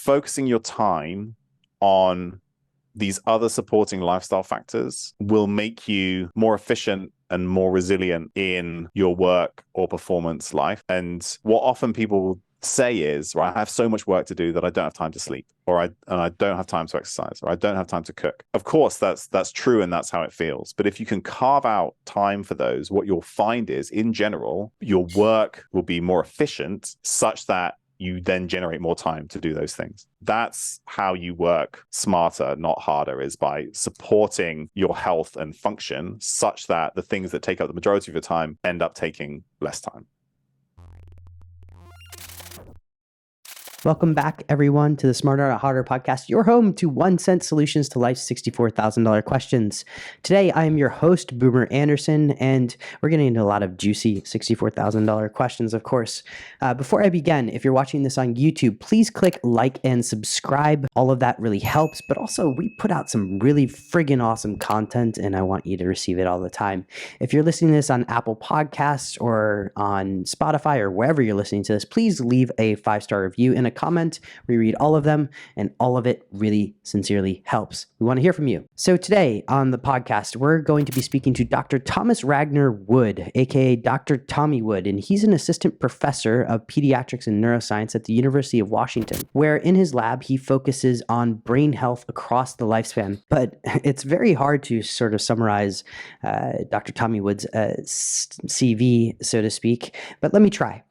focusing your time on these other supporting lifestyle factors will make you more efficient and more resilient in your work or performance life. And what often people say is, right, I have so much work to do that I don't have time to sleep, or I don't have time to exercise, or I don't have time to cook. Of course, that's true, and that's how it feels. But if you can carve out time for those, what you'll find is, in general, your work will be more efficient, such that you then generate more time to do those things. That's how you work smarter, not harder, is by supporting your health and function such that the things that take up the majority of your time end up taking less time. Welcome back, everyone, to the Smarter Not Harder podcast, your home to 1 cent solutions to life's $64,000 questions. Today, I am your host, Boomer Anderson, and we're getting into a lot of juicy $64,000 questions, of course. Before I begin, if you're watching this on YouTube, please click like and subscribe. All of that really helps, but also we put out some really friggin' awesome content, and I want you to receive it all the time. If you're listening to this on Apple Podcasts or on Spotify or wherever you're listening to this, please leave a 5-star review and a comment. We read all of them, and all of it really sincerely helps. We want to hear from you. So today on the podcast, we're going to be speaking to Dr. Thomas Ragnar Wood, aka Dr. Tommy Wood, and he's an assistant professor of pediatrics and neuroscience at the University of Washington, where in his lab he focuses on brain health across the lifespan. But it's very hard to sort of summarize Dr. Tommy Wood's CV, so to speak, but let me try.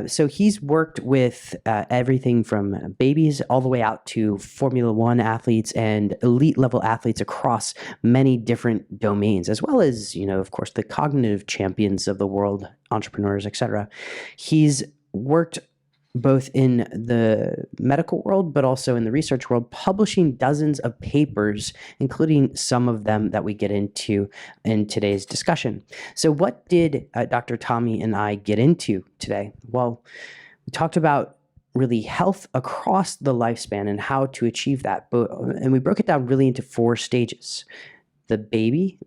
So he's worked with everything from babies all the way out to Formula One athletes and elite level athletes across many different domains, as well as, of course, the cognitive champions of the world, entrepreneurs, etc. He's worked both in the medical world, but also in the research world, publishing dozens of papers, including some of them that we get into in today's discussion. So what did Dr. Tommy and I get into today? Well, we talked about really health across the lifespan and how to achieve that. And we broke it down really into 4 stages: the baby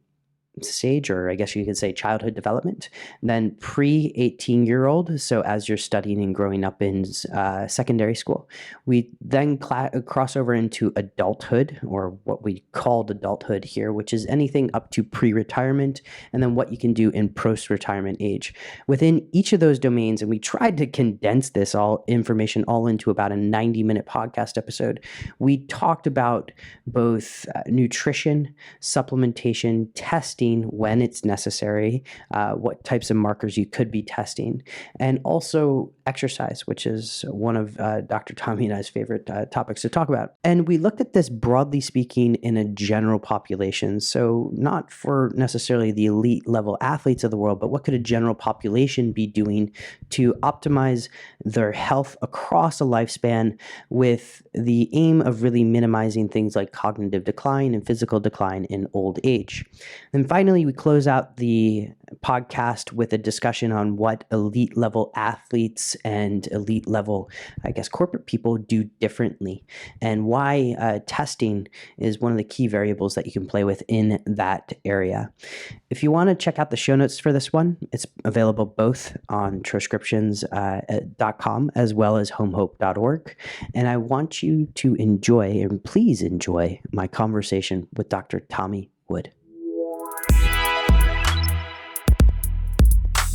stage, or I guess you could say childhood development, then pre-18-year-old, so as you're studying and growing up in secondary school. We then cross over into adulthood, or what we called adulthood here, which is anything up to pre-retirement, and then what you can do in post-retirement age. Within each of those domains, and we tried to condense this information all into about a 90-minute podcast episode, we talked about both nutrition, supplementation, testing, when it's necessary, what types of markers you could be testing, and also exercise, which is one of Dr. Tommy and I's favorite topics to talk about. And we looked at this broadly speaking in a general population, so not for necessarily the elite level athletes of the world, but what could a general population be doing to optimize their health across a lifespan, with the aim of really minimizing things like cognitive decline and physical decline in old age. And finally, we close out the podcast with a discussion on what elite level athletes and elite level, I guess, corporate people do differently, and why testing is one of the key variables that you can play with in that area. If you want to check out the show notes for this one, it's available both on transcriptions.com as well as homehope.org. And I want you to enjoy, and please enjoy, my conversation with Dr. Tommy Wood.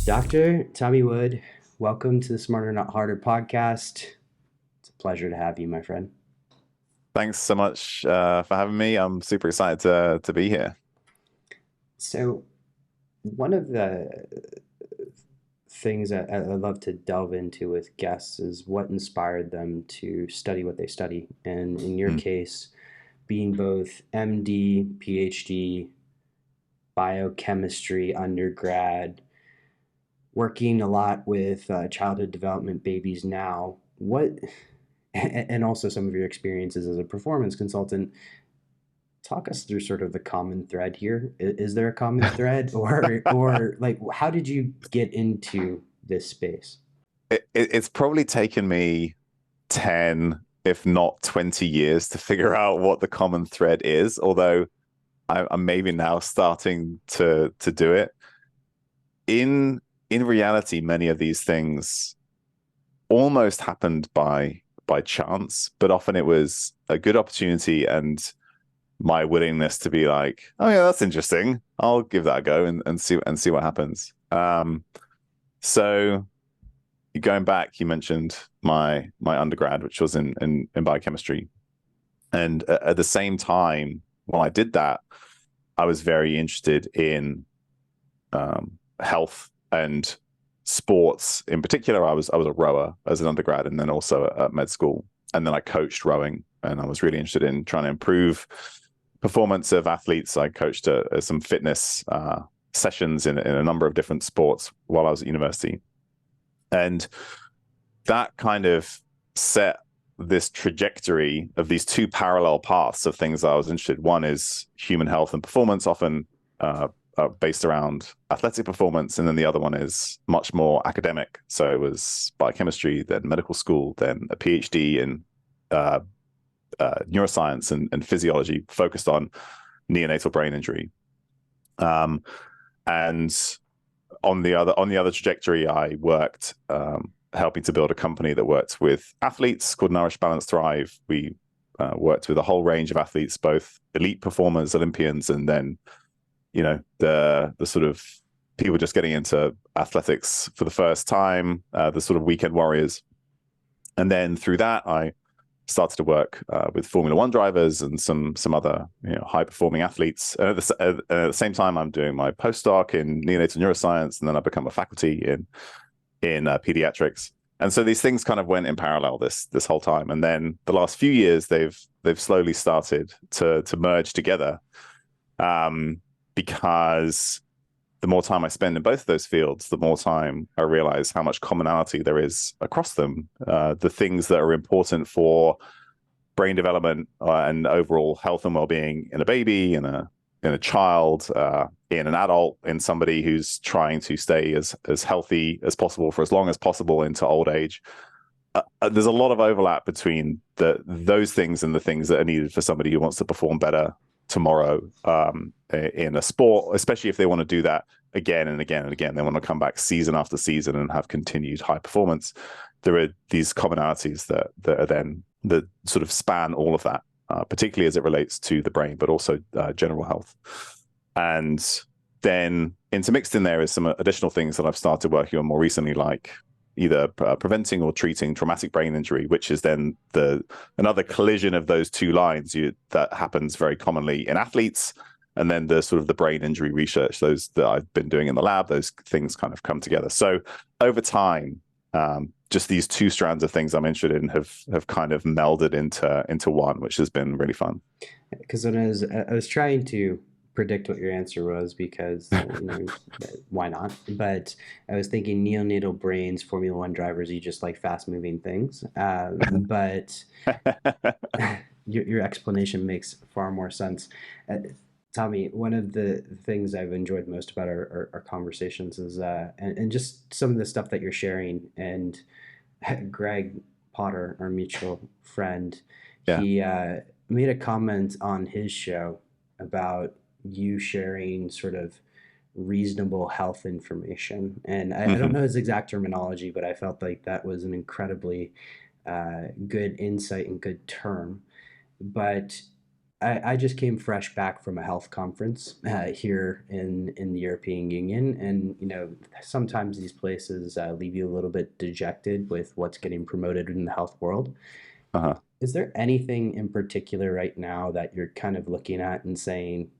Dr. Tommy Wood, welcome to the Smarter Not Harder podcast. It's a pleasure to have you, my friend. Thanks so much for having me. I'm super excited to be here. So one of the things that I love to delve into with guests is what inspired them to study what they study. And in your case, being both MD, PhD, biochemistry undergrad, working a lot with childhood development babies now, and also some of your experiences as a performance consultant. Talk us through sort of the common thread here. Is there a common thread, or like, how did you get into this space? It's probably taken me 10, if not 20 years to figure out what the common thread is, although I'm maybe now starting to do it. In reality, many of these things almost happened by by chance, but often it was a good opportunity and my willingness to be like, oh yeah, that's interesting. I'll give that a go and see what happens. So going back, you mentioned my undergrad, which was in biochemistry. And at the same time, when I did that, I was very interested in health and sports. In particular, I was a rower as an undergrad, and then also at med school. And then I coached rowing, and I was really interested in trying to improve performance of athletes. I coached some fitness sessions in a number of different sports while I was at university. And that kind of set this trajectory of these two parallel paths of things that I was interested in. One is human health and performance, often based around athletic performance, and then the other one is much more academic. So it was biochemistry, then medical school, then a PhD in neuroscience and physiology focused on neonatal brain injury. And on the other trajectory, I worked helping to build a company that worked with athletes called Nourish, Balance, Thrive. We worked with a whole range of athletes, both elite performers, Olympians, and then, you know, the sort of people just getting into athletics for the first time, the sort of weekend warriors. And then through that, I started to work with Formula One drivers and some other, you know, high performing athletes. And at the same time, I'm doing my postdoc in neonatal neuroscience, and then I become a faculty in pediatrics. And so these things kind of went in parallel this whole time. And then the last few years, they've slowly started to merge together, because the more time I spend in both of those fields, the more time I realize how much commonality there is across them. The things that are important for brain development and overall health and well-being in a baby, in a child, in an adult, in somebody who's trying to stay as healthy as possible for as long as possible into old age. There's a lot of overlap between those things and the things that are needed for somebody who wants to perform better tomorrow in a sport, especially if they want to do that again and again and again. They want to come back season after season and have continued high performance. There are these commonalities that sort of span all of that, particularly as it relates to the brain, but also general health. And then intermixed in there is some additional things that I've started working on more recently, like either preventing or treating traumatic brain injury, which is then another collision of those two lines that happens very commonly in athletes, and then the sort of the brain injury research, those that I've been doing in the lab, those things kind of come together. So over time, just these two strands of things I'm interested in have kind of melded into one, which has been really fun. Because when I was trying to predict what your answer was, because you know, why not? But I was thinking neonatal brains, Formula One drivers, you just like fast moving things. But your explanation makes far more sense. Tommy, one of the things I've enjoyed most about our conversations is and just some of the stuff that you're sharing. And Greg Potter, our mutual friend, he made a comment on his show about you sharing sort of reasonable health information. And I don't know his exact terminology, but I felt like that was an incredibly good insight and good term. But I just came fresh back from a health conference here in the European Union, and you know, sometimes these places leave you a little bit dejected with what's getting promoted in the health world. Is there anything in particular right now that you're kind of looking at and saying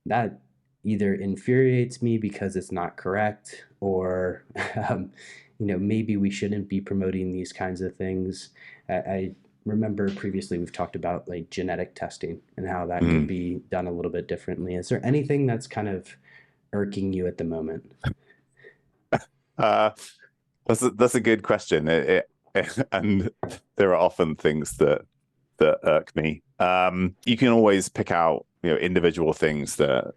that either infuriates me because it's not correct, or you know, maybe we shouldn't be promoting these kinds of things? I remember previously we've talked about like genetic testing and how that could be done a little bit differently. Is there anything that's kind of irking you at the moment? That's a good question. And there are often things that irk me. You can always pick out, you know, individual things that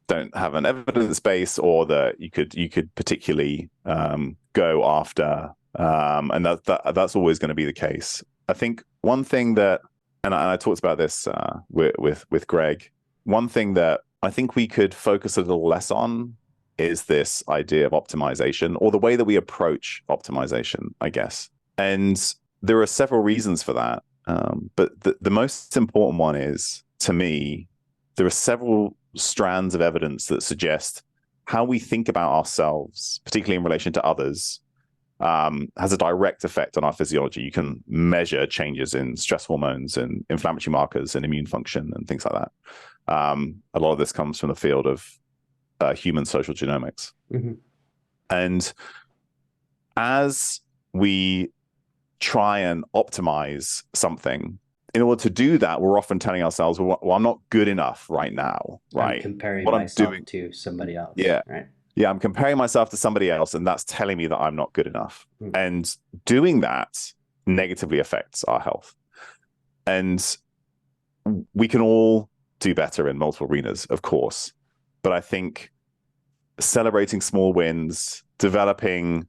don't have an evidence base, or that you could particularly go after, and that's always going to be the case. I think one thing that, and I talked about this with Greg, one thing that I think we could focus a little less on is this idea of optimization, or the way that we approach optimization, I guess. And there are several reasons for that. But the most important one is, to me, there are several strands of evidence that suggest how we think about ourselves, particularly in relation to others, has a direct effect on our physiology. You can measure changes in stress hormones and inflammatory markers and immune function and things like that. A lot of this comes from the field of human social genomics. Mm-hmm. And as we try and optimize something, in order to do that, we're often telling ourselves, well, I'm not good enough right now, right? I'm comparing myself to somebody else. Yeah. Right. Yeah, I'm comparing myself to somebody else, and that's telling me that I'm not good enough. Mm. And doing that negatively affects our health. And we can all do better in multiple arenas, of course. But I think celebrating small wins, developing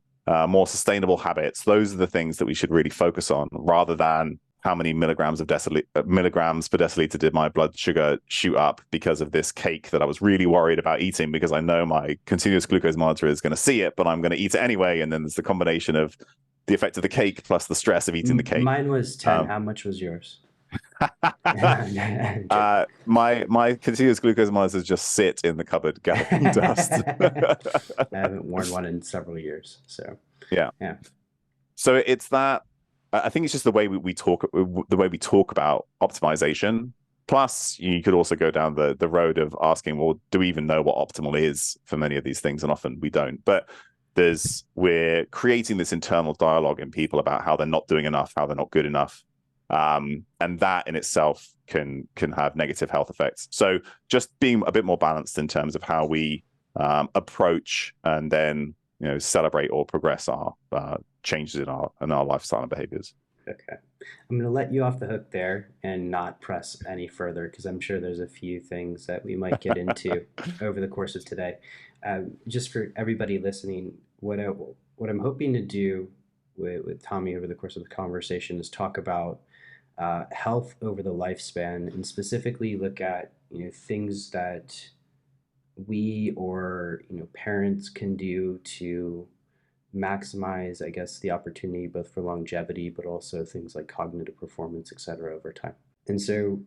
more sustainable habits, those are the things that we should really focus on, rather than how many milligrams per deciliter did my blood sugar shoot up because of this cake that I was really worried about eating, because I know my continuous glucose monitor is going to see it, but I'm going to eat it anyway. And then there's the combination of the effect of the cake plus the stress of eating the cake. Mine was 10. How much was yours? My continuous glucose monitors just sit in the cupboard gathering dust. I haven't worn one in several years. So yeah. So it's that. I think it's just the way we talk about optimization. Plus, you could also go down the road of asking, well, do we even know what optimal is for many of these things? And often we don't. But we're creating this internal dialogue in people about how they're not doing enough, how they're not good enough. And that in itself can have negative health effects. So just being a bit more balanced in terms of how we approach and then celebrate or progress our changes in our lifestyle and behaviors. Okay, I'm going to let you off the hook there and not press any further, because I'm sure there's a few things that we might get into over the course of today. Just for everybody listening, what I'm hoping to do with Tommy over the course of the conversation is talk about health over the lifespan, and specifically look at things that we or parents can do to maximize, I guess, the opportunity both for longevity, but also things like cognitive performance, et cetera, over time. And so,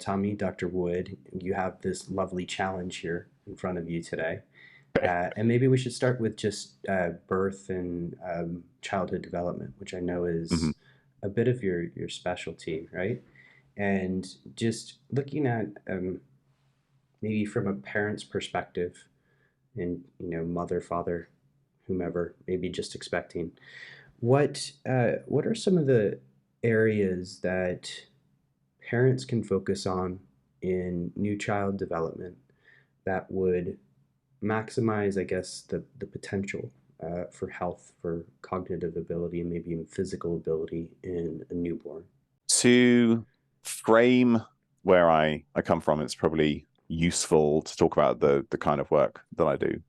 Tommy, Dr. Wood, you have this lovely challenge here in front of you today. And maybe we should start with just birth and childhood development, which I know is a bit of your specialty, right? And just looking at maybe from a parent's perspective, and mother, father, whomever, maybe just expecting, what are some of the areas that parents can focus on in new child development that would maximize, I guess, the potential for health, for cognitive ability, and maybe even physical ability in a newborn? To frame where I come from, it's probably useful to talk about the kind of work that I do.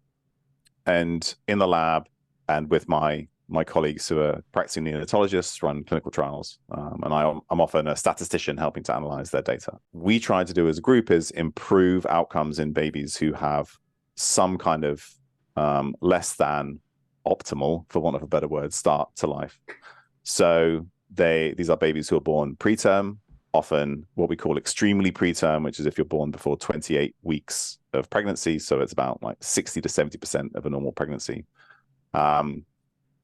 And in the lab and with my colleagues who are practicing neonatologists, run clinical trials, and I'm often a statistician helping to analyze their data. We try to do as a group is improve outcomes in babies who have some kind of less than optimal, for want of a better word, start to life. So these are babies who are born preterm, often what we call extremely preterm, which is if you're born before 28 weeks of pregnancy. So it's about like 60 to 70% of a normal pregnancy.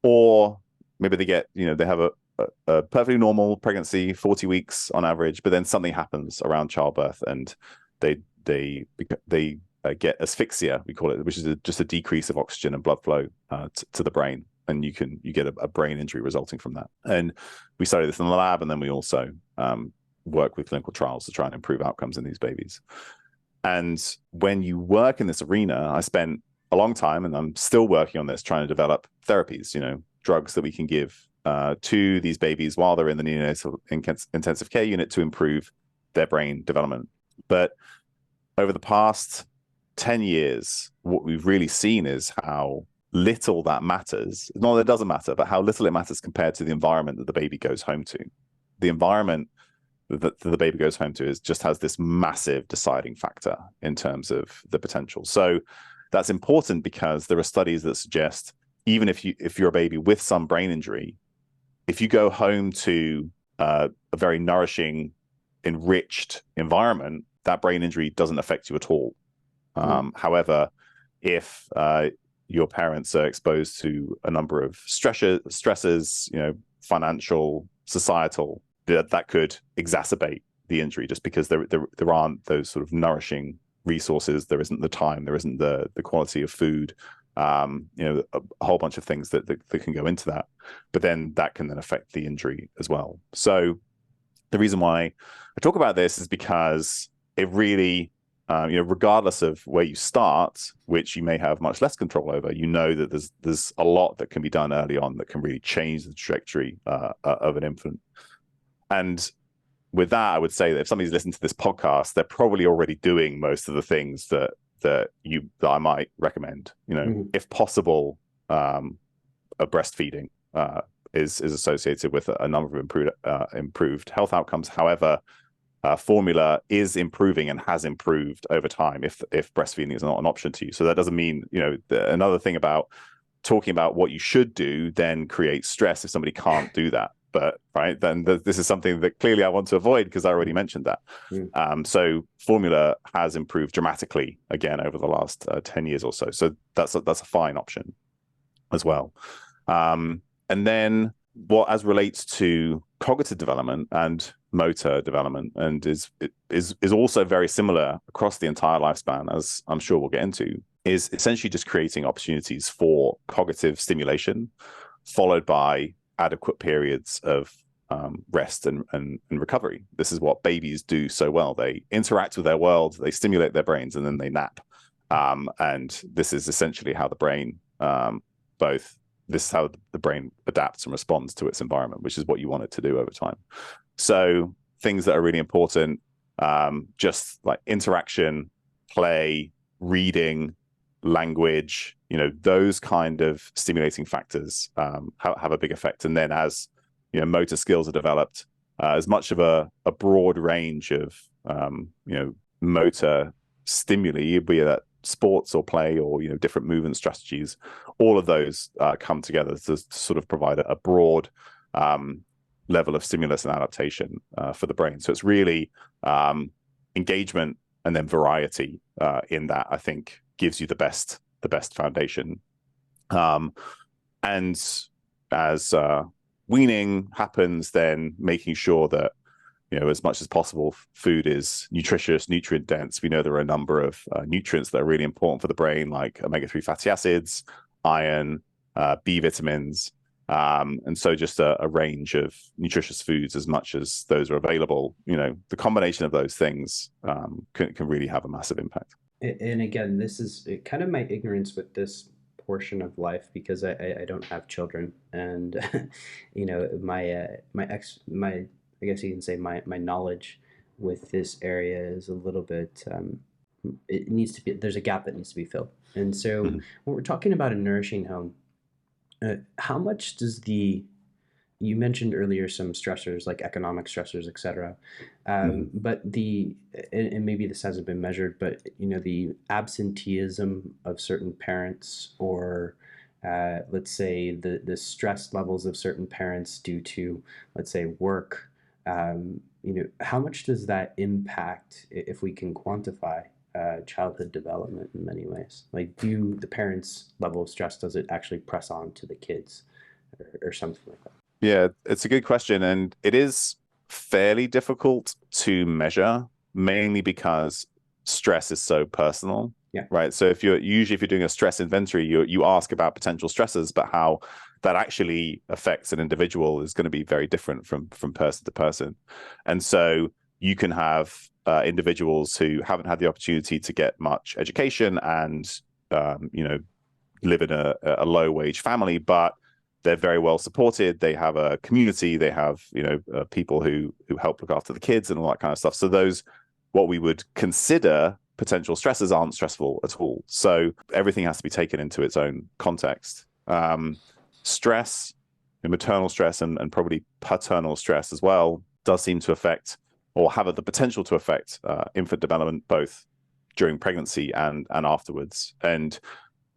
Or maybe they get, they have a perfectly normal pregnancy, 40 weeks on average, but then something happens around childbirth and they get asphyxia, we call it, which is just a decrease of oxygen and blood flow to the brain. And you get a brain injury resulting from that. And we study this in the lab, and then we also work with clinical trials to try and improve outcomes in these babies. And when you work in this arena, I spent a long time, and I'm still working on this, trying to develop therapies, drugs that we can give to these babies while they're in the neonatal intensive care unit to improve their brain development. But over the past 10 years, what we've really seen is how little that matters. Not that it doesn't matter, but how little it matters compared to the environment that the baby goes home to. The environment that the baby goes home to just has this massive deciding factor in terms of the potential. So that's important because there are studies that suggest even if you're a baby with some brain injury, if you go home to a very nourishing, enriched environment, that brain injury doesn't affect you at all. However, if your parents are exposed to a number of stresses, financial, societal, that could exacerbate the injury, just because there aren't those sort of nourishing resources. There isn't the time, there isn't the quality of food, a whole bunch of things that can go into that. But then that can then affect the injury as well. So the reason why I talk about this is because it really, regardless of where you start, which you may have much less control over, that there's a lot that can be done early on that can really change the trajectory of an infant. And with that, I would say that if somebody's listening to this podcast, they're probably already doing most of the things that I might recommend. If possible, a breastfeeding is associated with a number of improved health outcomes. However, formula is improving and has improved over time if breastfeeding is not an option to you. So that doesn't mean, another thing about talking about what you should do then creates stress if somebody can't do that. But then this is something that clearly I want to avoid because I already mentioned that. So formula has improved dramatically again over the last 10 years or so. So that's a fine option as well. And then as relates to cognitive development and motor development, and is also very similar across the entire lifespan, as I'm sure we'll get into, is essentially just creating opportunities for cognitive stimulation, followed by adequate periods of rest and recovery. This is what babies do so well. They interact with their world, they stimulate their brains, and then they nap. And this is essentially how the brain this is how the brain adapts and responds to its environment, which is what you want it to do over time. So things that are really important, just like interaction, play, reading, language, those kind of stimulating factors have a big effect. And then as motor skills are developed, as much of a broad range of motor stimuli, be that sports or play or different movement strategies, all of those come together to sort of provide a broad level of stimulus and adaptation for the brain. So it's really engagement and then variety in that, I think, gives you the best foundation. And as weaning happens, then making sure that as much as possible, food is nutritious, nutrient dense. We know there are a number of nutrients that are really important for the brain, like omega-3 fatty acids, iron, B vitamins, and so just a range of nutritious foods as much as those are available. The combination of those things can really have a massive impact. And again, this is kind of my ignorance with this portion of life, because I don't have children, and my I guess you can say my knowledge with this area is a little bit, it needs to be, there's a gap that needs to be filled. And so when we're talking about a nourishing home, how much does you mentioned earlier some stressors like economic stressors, et cetera, but and maybe this hasn't been measured, but the absenteeism of certain parents, or let's say the stress levels of certain parents due to, let's say, work, how much does that impact, if we can quantify, childhood development in many ways? Like, do the parents' level of stress, does it actually press on to the kids or something like that? Yeah, it's a good question. And it is fairly difficult to measure, mainly because stress is so personal. Yeah. Right. So if you're doing a stress inventory, you ask about potential stresses, but how that actually affects an individual is going to be very different from person to person. And so you can have individuals who haven't had the opportunity to get much education and live in a low wage family, but they're very well supported. They have a community. They have people who help look after the kids and all that kind of stuff. So those, what we would consider potential stresses, aren't stressful at all. So everything has to be taken into its own context. Stress, maternal stress, and probably paternal stress as well, does seem to affect, or have the potential to affect, infant development, both during pregnancy and afterwards. And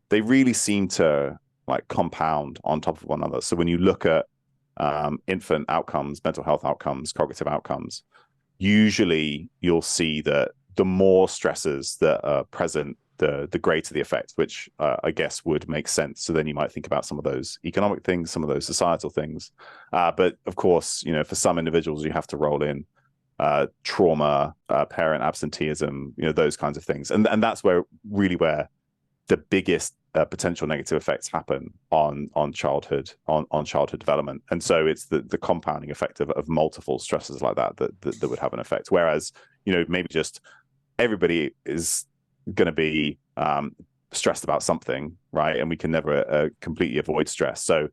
they really seem to compound on top of one another. So when you look at infant outcomes, mental health outcomes, cognitive outcomes, usually you'll see that the more stresses that are present, the greater the effect, which I guess would make sense. So then you might think about some of those economic things, some of those societal things. But of course, for some individuals, you have to roll in trauma, parent absenteeism, those kinds of things. And that's where the biggest potential negative effects happen on childhood development. And so it's the compounding effect of multiple stresses like that would have an effect. Whereas, maybe just everybody is going to be stressed about something, right? And we can never completely avoid stress. So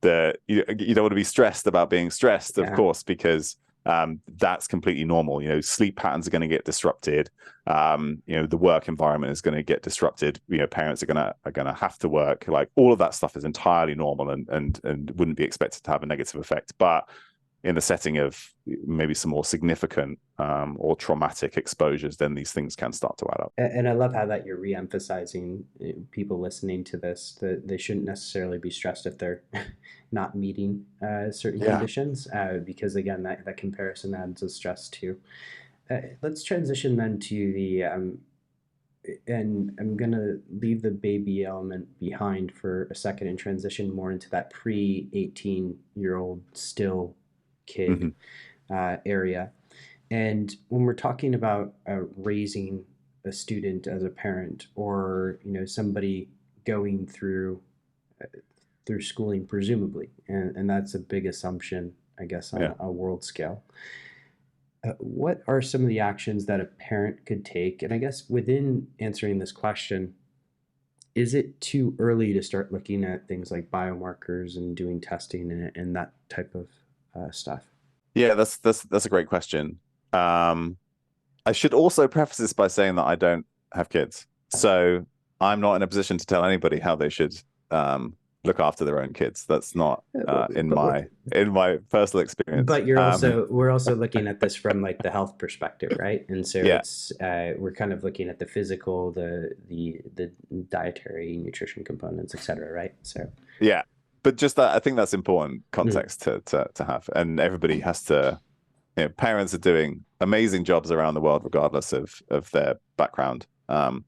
you don't want to be stressed about being stressed, of course, because that's completely normal. Sleep patterns are going to get disrupted. The work environment is going to get disrupted. Parents are going to have to work. Like, all of that stuff is entirely normal and wouldn't be expected to have a negative effect. But in the setting of maybe some more significant or traumatic exposures, then these things can start to add up. And I love how that you're re-emphasizing people listening to this, that they shouldn't necessarily be stressed if they're not meeting certain conditions, because again, that comparison adds a stress too. Let's transition then to the, and I'm going to leave the baby element behind for a second and transition more into that pre-18-year-old still kid area. And when we're talking about raising a student as a parent, or somebody going through schooling, presumably, and that's a big assumption, I guess, on a world scale. What are some of the actions that a parent could take? And I guess within answering this question, is it too early to start looking at things like biomarkers and doing testing and that type of stuff? Yeah, that's a great question. I should also preface this by saying that I don't have kids, so I'm not in a position to tell anybody how they should look after their own kids. That's not in my personal experience. But we're also looking at this from like the health perspective, right? And so it's we're kind of looking at the physical, the dietary, nutrition components, et cetera, right? So yeah, but just that, I think that's important context to have, and everybody has to. Parents are doing amazing jobs around the world, regardless of their background and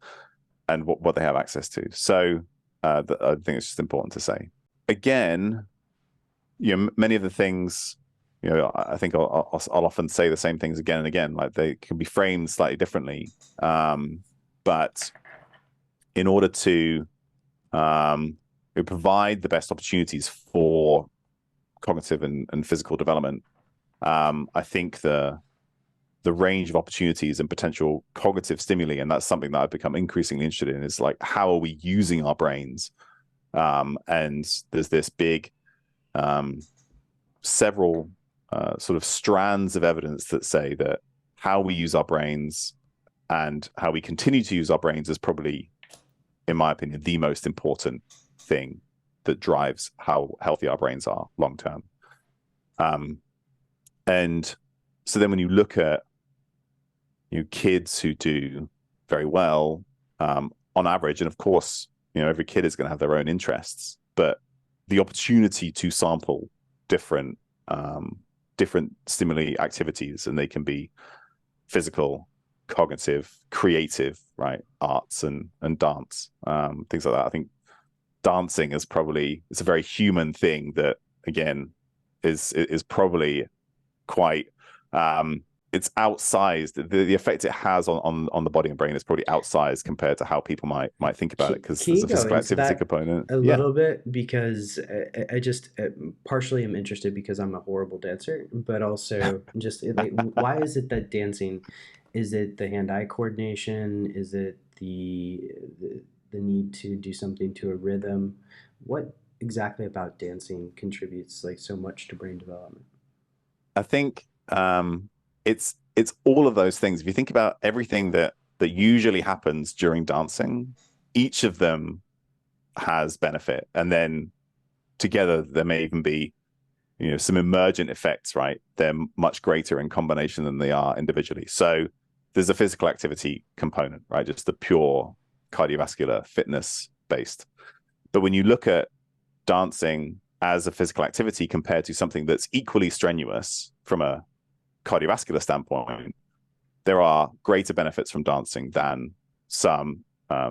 what they have access to. So I think it's just important to say. Again, many of the things, I think I'll often say the same things again and again. Like, they can be framed slightly differently, but in order to provide the best opportunities for cognitive and physical development, I think the range of opportunities and potential cognitive stimuli, and that's something that I've become increasingly interested in, is like, how are we using our brains? And there's this big several sort of strands of evidence that say that how we use our brains and how we continue to use our brains is probably, in my opinion, the most important thing that drives how healthy our brains are long term. And so then when you look at kids who do very well on average, and of course, every kid is going to have their own interests, but the opportunity to sample different stimuli activities, and they can be physical, cognitive, creative, right? Arts and dance, things like that. I think dancing is probably, it's a very human thing that, again, is probably quite it's outsized. The effect it has on the body and brain is probably outsized compared to how people might think about it, because there's a physical activity component a little bit, because I just partially am interested because I'm a horrible dancer, but also just like, why is it that dancing, is it the hand-eye coordination, is it the need to do something to a rhythm? What exactly about dancing contributes like so much to brain development? I think it's all of those things. If you think about everything that usually happens during dancing, each of them has benefit, and then together there may even be some emergent effects, right? They're much greater in combination than they are individually. So there's a physical activity component, right? Just the pure cardiovascular fitness based. But when you look at dancing as a physical activity compared to something that's equally strenuous from a cardiovascular standpoint, there are greater benefits from dancing than some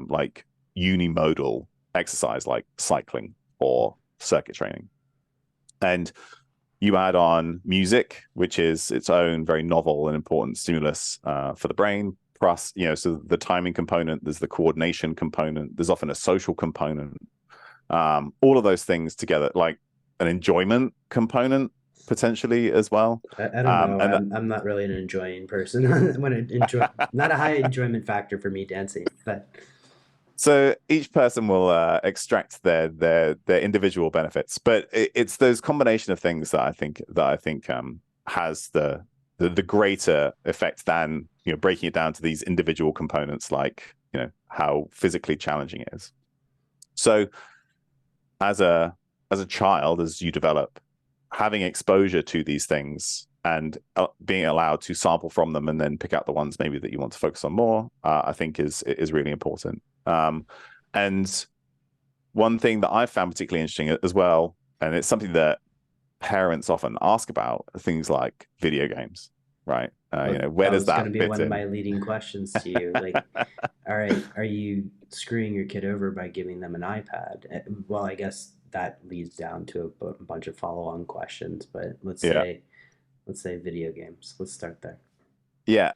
like unimodal exercise like cycling or circuit training. And you add on music, which is its own very novel and important stimulus for the brain. Plus, so the timing component, there's the coordination component, there's often a social component. All of those things together, like an enjoyment component potentially as well. I don't know. I'm not really an enjoying person. When I enjoy, not a high enjoyment factor for me dancing, but. So each person will extract their individual benefits, but it's those combination of things that I think has the greater effect than breaking it down to these individual components, like how physically challenging it is. So as a child, as you develop, having exposure to these things and being allowed to sample from them and then pick out the ones maybe that you want to focus on more, I think is really important. And one thing that I found particularly interesting as well, and it's something that parents often ask about, things like video games, right? Where does that going to be fit one in? of my leading questions to you. Like, all right, are you screwing your kid over by giving them an iPad? Well, I guess that leads down to a bunch of follow-on questions, but let's say video games. Let's start there. Yeah.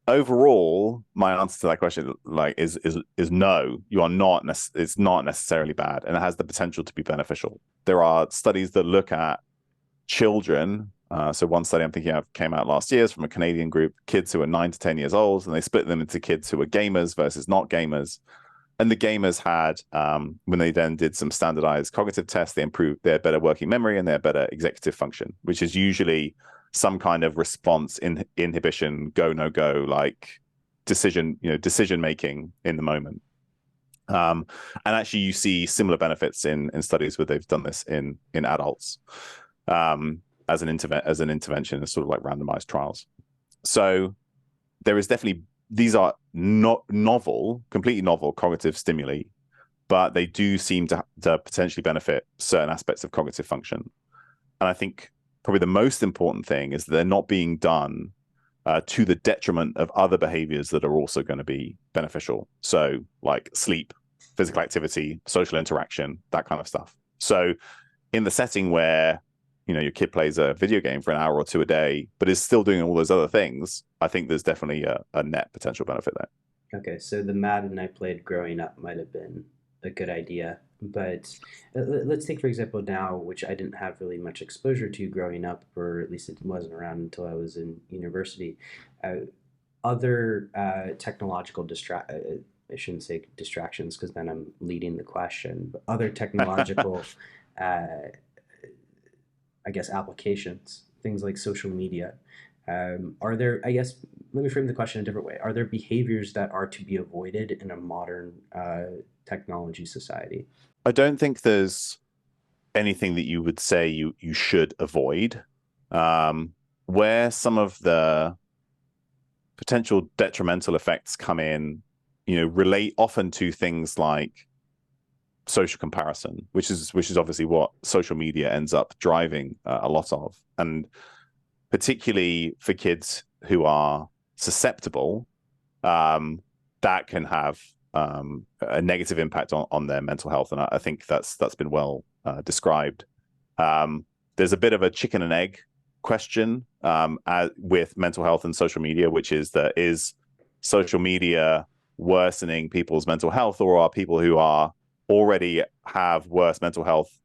Overall, my answer to that question is no. You are not. It's not necessarily bad, and it has the potential to be beneficial. There are studies that look at children. So one study I'm thinking of came out last year, is from a Canadian group, kids who are 9 to 10 years old, and they split them into kids who are gamers versus not gamers. And the gamers had, when they then did some standardized cognitive tests, they improved their better working memory and their better executive function, which is usually some kind of response inhibition, go, no go, like decision making in the moment. And actually you see similar benefits in studies where they've done this in adults as an intervention, as sort of like randomized trials. So there is definitely, these are not completely novel cognitive stimuli, but they do seem to potentially benefit certain aspects of cognitive function. And I think probably the most important thing is that they're not being done to the detriment of other behaviors that are also going to be beneficial. So like sleep, physical activity, social interaction, that kind of stuff. So in the setting where your kid plays a video game for an hour or two a day, but is still doing all those other things, I think there's definitely a net potential benefit there. Okay, so the Madden I played growing up might have been a good idea, but let's take, for example, now, which I didn't have really much exposure to growing up, or at least it wasn't around until I was in university. Other technological I shouldn't say distractions because then I'm leading the question, but other technological I guess applications, things like social media. Are there, I guess, let me frame the question a different way. Are there behaviors that are to be avoided in a modern technology society? I don't think there's anything that you would say you should avoid. Where some of the potential detrimental effects come in, relate often to things like social comparison, which is obviously what social media ends up driving a lot of, and particularly for kids who are susceptible, that can have a negative impact on their mental health, and I think that's been well described. There's a bit of a chicken and egg question with mental health and social media, which is that is social media worsening people's mental health, or are people who are already have worse mental health,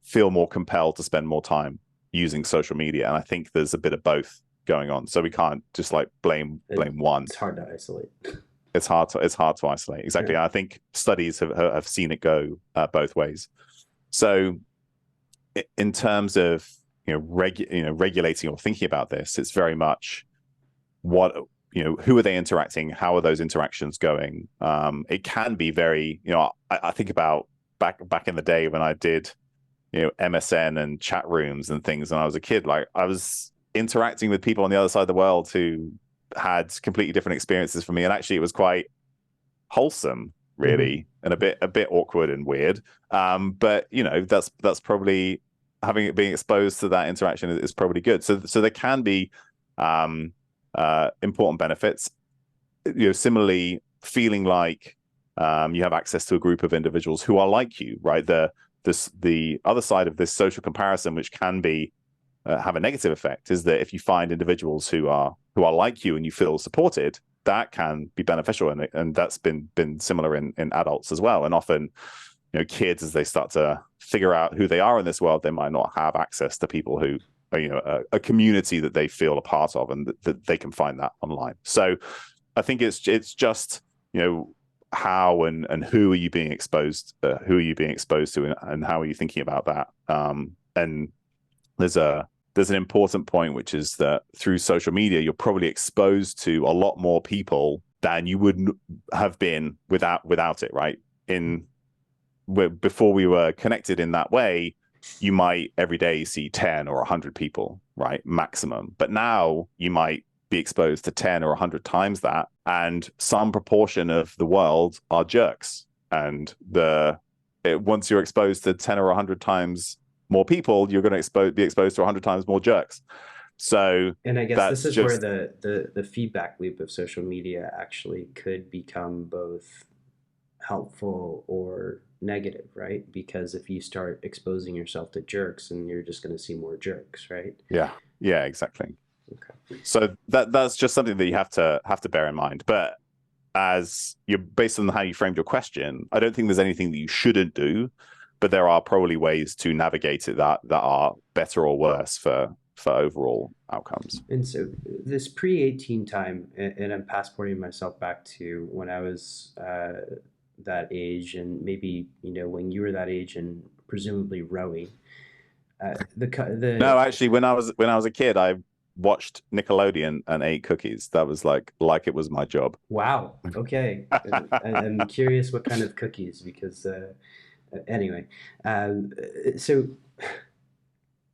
feel more compelled to spend more time using social media? And I think there's a bit of both going on. So we can't just like blame one. It's hard to isolate. It's hard to isolate. Exactly. Yeah. I think studies have seen it go both ways. So in terms of regulating or thinking about this, it's very much who are they interacting? How are those interactions going? It can be very, I think about back in the day when I did, MSN and chat rooms and things, and I was a kid, like I was interacting with people on the other side of the world who had completely different experiences from me, and actually it was quite wholesome, really. and a bit awkward and weird. But that's probably being exposed to that interaction is probably good. So there can be important benefits. Similarly, feeling like you have access to a group of individuals who are like you, right? The other side of this social comparison, which can be have a negative effect, is that if you find individuals who are like you and you feel supported, that can be beneficial, and that's been similar in adults as well. And often, kids, as they start to figure out who they are in this world, they might not have access to people who are, a community that they feel a part of, and that they can find that online. So I think it's just how and who are you being exposed to, and how are you thinking about that? And there's an important point, which is that through social media, you're probably exposed to a lot more people than you would have been without it, right? Before we were connected in that way, you might every day see 10 or 100 people, right? Maximum. But now you might be exposed to 10 or 100 times that, and some proportion of the world are jerks. And once you're exposed to 10 or 100 times more people, you're going to be exposed to 100 times more jerks. So, and I guess this is where the feedback loop of social media actually could become both helpful or negative, right? Because if you start exposing yourself to jerks, and you're just going to see more jerks, right? Yeah, exactly. Okay. So that's just something that you have to bear in mind. But as you're based on how you framed your question, I don't think there's anything that you shouldn't do, but there are probably ways to navigate it that are better or worse for overall outcomes. And so this pre-18 time, and I'm passporting myself back to when I was that age, and maybe when you were that age and presumably rowing. No, actually, when I was a kid, I watched Nickelodeon and ate cookies. That was like it was my job. Wow. Okay. I'm curious what kind of cookies, because anyway, so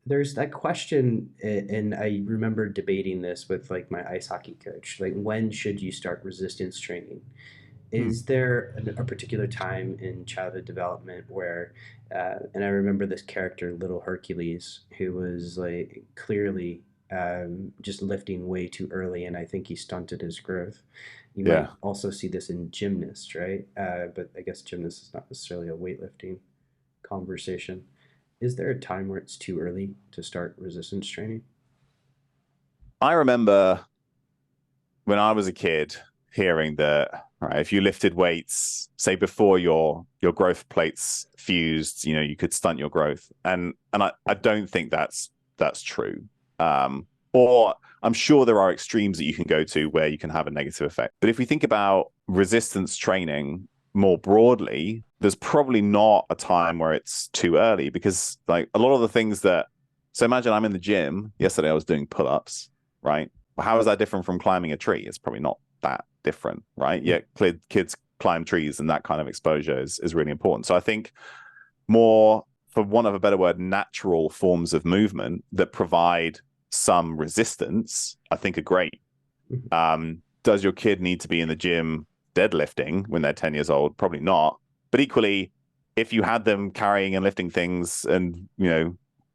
there's that question, and I remember debating this with like my ice hockey coach. Like, when should you start resistance training? Is there a particular time in childhood development where, and I remember this character, Little Hercules, who was like clearly just lifting way too early, and I think he stunted his growth. You might also see this in gymnasts, right? But I guess gymnasts is not necessarily a weightlifting conversation. Is there a time where it's too early to start resistance training? I remember when I was a kid hearing that, right, if you lifted weights, say before your growth plates fused, you could stunt your growth. And I don't think that's true. Or I'm sure there are extremes that you can go to where you can have a negative effect. But if we think about resistance training more broadly, there's probably not a time where it's too early, because like a lot of the things so imagine I'm in the gym. Yesterday I was doing pull-ups, right? How is that different from climbing a tree? It's probably not that different, right? Yet kids climb trees, and that kind of exposure is really important. So I think more, for want of a better word, natural forms of movement that provide some resistance, I think are great. Does your kid need to be in the gym deadlifting when they're 10 years old? Probably not. But equally, if you had them carrying and lifting things, and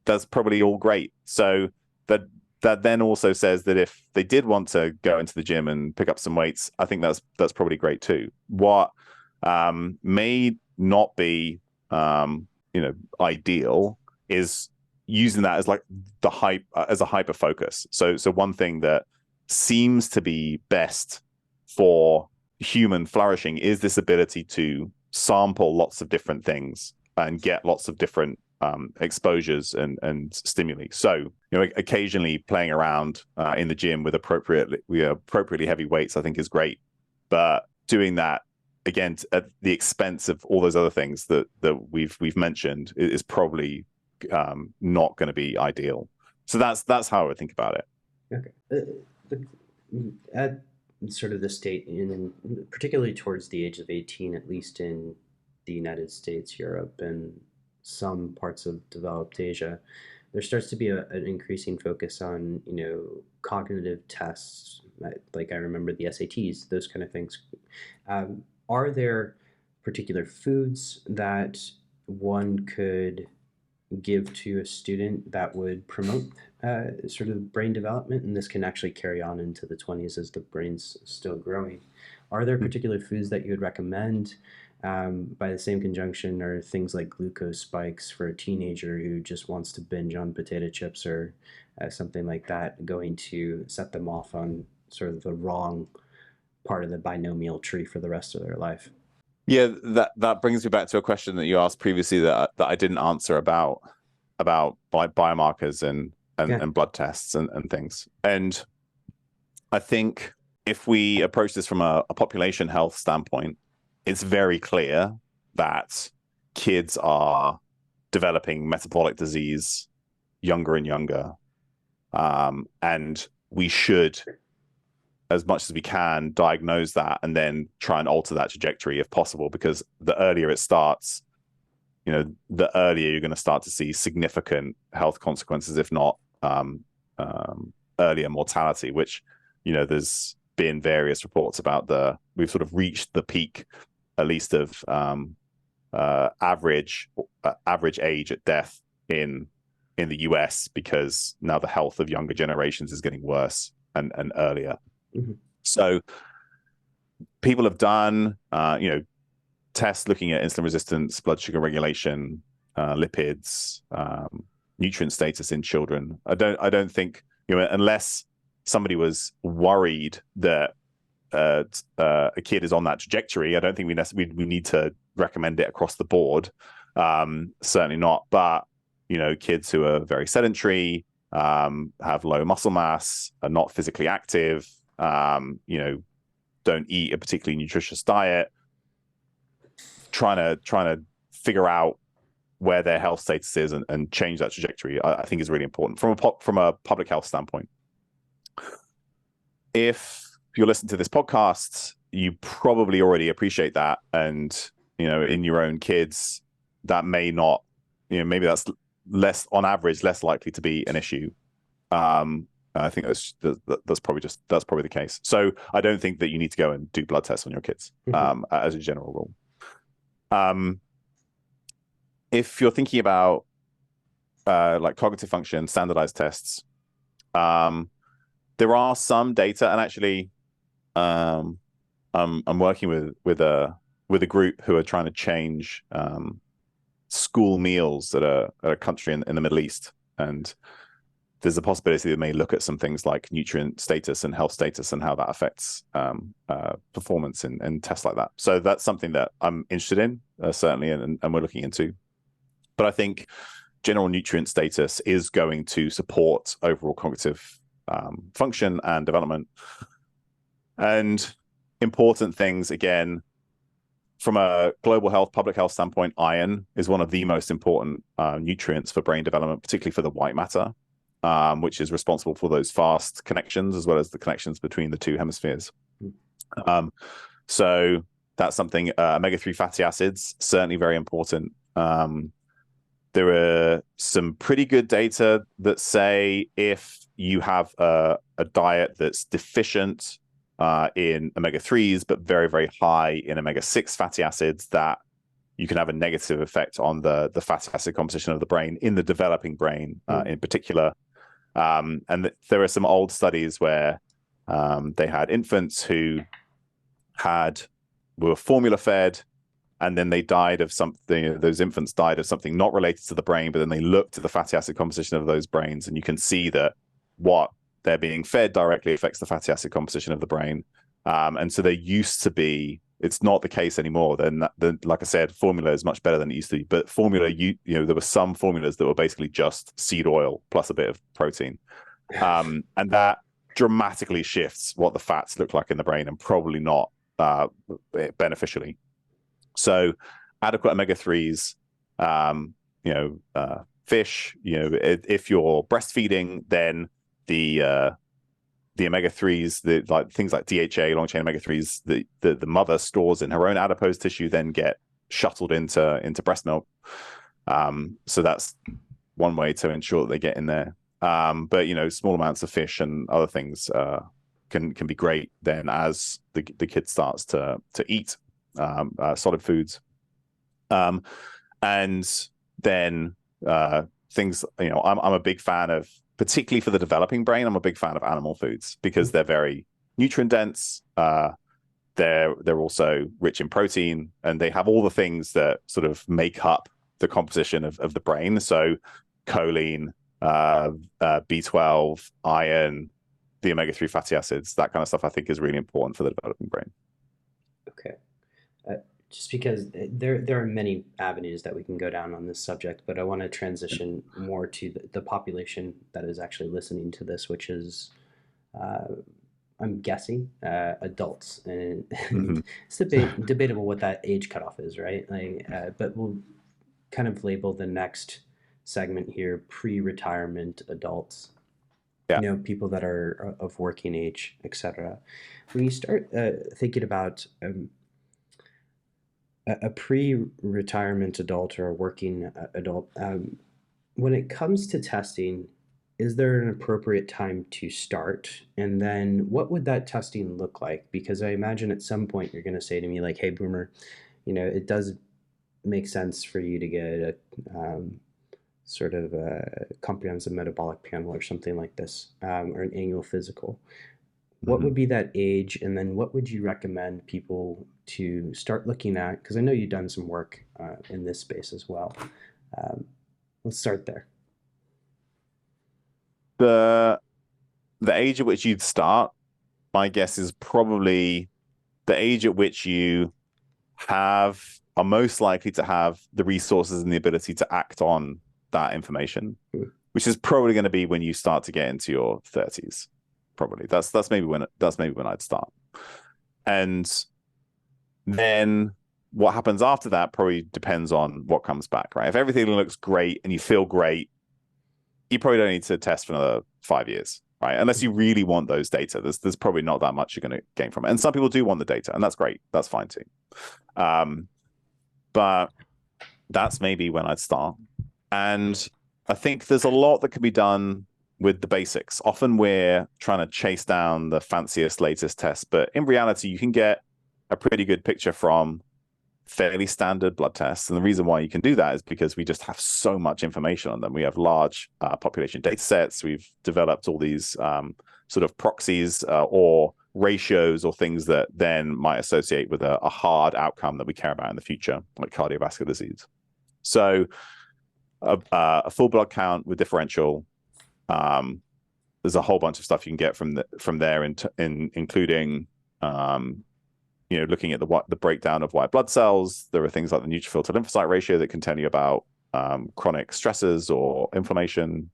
that's probably all great. So that then also says that if they did want to go into the gym and pick up some weights, I think that's probably great too. What may not be ideal is using that as like as a hyper focus. So one thing that seems to be best for human flourishing is this ability to sample lots of different things and get lots of different exposures and stimuli. So occasionally playing around in the gym with appropriately heavy weights, I think, is great. But doing that again at the expense of all those other things that we've mentioned is probably not going to be ideal. So that's how I would think about it. Okay. At sort of the state, in particularly towards the age of 18, at least in the United States, Europe, and some parts of developed Asia, there starts to be an increasing focus on cognitive tests, like I remember the SATs, those kind of things. Are there particular foods that one could give to a student that would promote sort of brain development, and this can actually carry on into the 20s as the brain's still growing? Are there particular foods that you would recommend? By the same conjunction, are things like glucose spikes for a teenager who just wants to binge on potato chips or something like that going to set them off on sort of the wrong part of the binomial tree for the rest of their life? Yeah, that brings me back to a question that you asked previously that I didn't answer about like biomarkers and blood tests and things. And I think if we approach this from a population health standpoint, it's very clear that kids are developing metabolic disease younger and younger. And we should, as much as we can, diagnose that and then try and alter that trajectory if possible, because the earlier it starts, the earlier you're going to start to see significant health consequences, if not earlier mortality, which, there's been various reports about we've sort of reached the peak, at least of average age at death in the US, because now the health of younger generations is getting worse and earlier. Mm-hmm. So people have done, tests looking at insulin resistance, blood sugar regulation, lipids, nutrient status in children. I don't think, unless somebody was worried that a kid is on that trajectory, I don't think we need to recommend it across the board. Certainly not. But, kids who are very sedentary, have low muscle mass, are not physically active, don't eat a particularly nutritious diet, trying to figure out where their health status is and change that trajectory, I think is really important from a public health standpoint. If you're listening to this podcast, you probably already appreciate that, and in your own kids, that may not, maybe that's less, on average, less likely to be an issue. I think that's probably the case. So I don't think that you need to go and do blood tests on your kids, as a general rule. If you're thinking about like cognitive function, standardized tests, there are some data, and actually, I'm working with a group who are trying to change school meals at a country in the Middle East, and there's a possibility they may look at some things like nutrient status and health status and how that affects performance in tests like that. So that's something that I'm interested in, certainly, and we're looking into. But I think general nutrient status is going to support overall cognitive function and development. And important things, again, from a global health, public health standpoint, iron is one of the most important nutrients for brain development, particularly for the white matter, which is responsible for those fast connections as well as the connections between the two hemispheres. So that's something. Omega-3 fatty acids, certainly very important. There are some pretty good data that say if you have a diet that's deficient in omega-3s, but very, very high in omega-6 fatty acids, that you can have a negative effect on the fatty acid composition of the brain, in the developing brain in particular. And there are some old studies where they had infants who were formula fed, and then they died of something. Those infants died of something not related to the brain, but then they looked at the fatty acid composition of those brains, and you can see that what they're being fed directly affects the fatty acid composition of the brain. And so there used to be, it's not the case anymore. Then, like I said, formula is much better than it used to be. But formula, there were some formulas that were basically just seed oil plus a bit of protein. And that dramatically shifts what the fats look like in the brain, and probably not beneficially. So adequate omega-3s, fish, if you're breastfeeding, then the omega-3s, like things like DHA, long chain omega-3s, the mother stores in her own adipose tissue, then get shuttled into breast milk. So that's one way to ensure that they get in there. But small amounts of fish and other things can be great then as the kid starts to eat. solid foods. And then things, I'm a big fan of, particularly for the developing brain, I'm a big fan of animal foods because they're very nutrient dense. They're also rich in protein, and they have all the things that sort of make up the composition of the brain. So choline, B12, iron, the omega-3 fatty acids, that kind of stuff I think is really important for the developing brain. Okay. Just because there are many avenues that we can go down on this subject, but I want to transition more to the population that is actually listening to this, which is, I'm guessing, adults. And it's debatable what that age cutoff is, right? But we'll kind of label the next segment here pre-retirement adults. Yeah. People that are of working age, etc. When you start thinking about a pre-retirement adult or a working adult, when it comes to testing, is there an appropriate time to start? And then what would that testing look like? Because I imagine at some point you're going to say to me like, hey, Boomer, it does make sense for you to get a sort of a comprehensive metabolic panel or something like this, or an annual physical. What would be that age? And then what would you recommend people to start looking at? Because I know you've done some work in this space as well. Let's start there. The age at which you'd start, my guess, is probably the age at which you are most likely to have the resources and the ability to act on that information, which is probably going to be when you start to get into your 30s. Probably that's maybe when I'd start. And then what happens after that probably depends on what comes back, right? If everything looks great and you feel great, you probably don't need to test for another 5 years, right? Unless you really want those data. There's probably not that much you're going to gain from it. And some people do want the data, and that's great. That's fine too. But that's maybe when I'd start. And I think there's a lot that can be done with the basics. Often we're trying to chase down the fanciest, latest tests, but in reality, you can get a pretty good picture from fairly standard blood tests. And the reason why you can do that is because we just have so much information on them. We have large population data sets. We've developed all these sort of proxies or ratios or things that then might associate with a hard outcome that we care about in the future, like cardiovascular disease. So a full blood count with differential, there's a whole bunch of stuff you can get from there, including looking at the breakdown of white blood cells. There are things like the neutrophil to lymphocyte ratio that can tell you about chronic stresses or inflammation.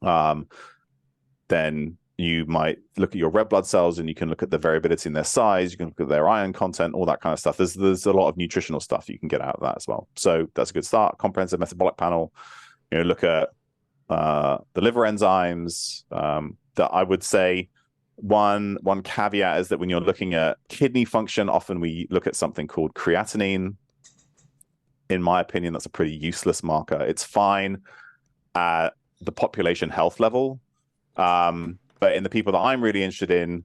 Then you might look at your red blood cells, and you can look at the variability in their size. You can look at their iron content, all that kind of stuff. There's a lot of nutritional stuff you can get out of that as well. So that's a good start. Comprehensive metabolic panel. Look at the liver enzymes. That I would say one caveat is that when you're looking at kidney function, often we look at something called creatinine. In my opinion, that's a pretty useless marker. It's fine at the population health level. But in the people that I'm really interested in,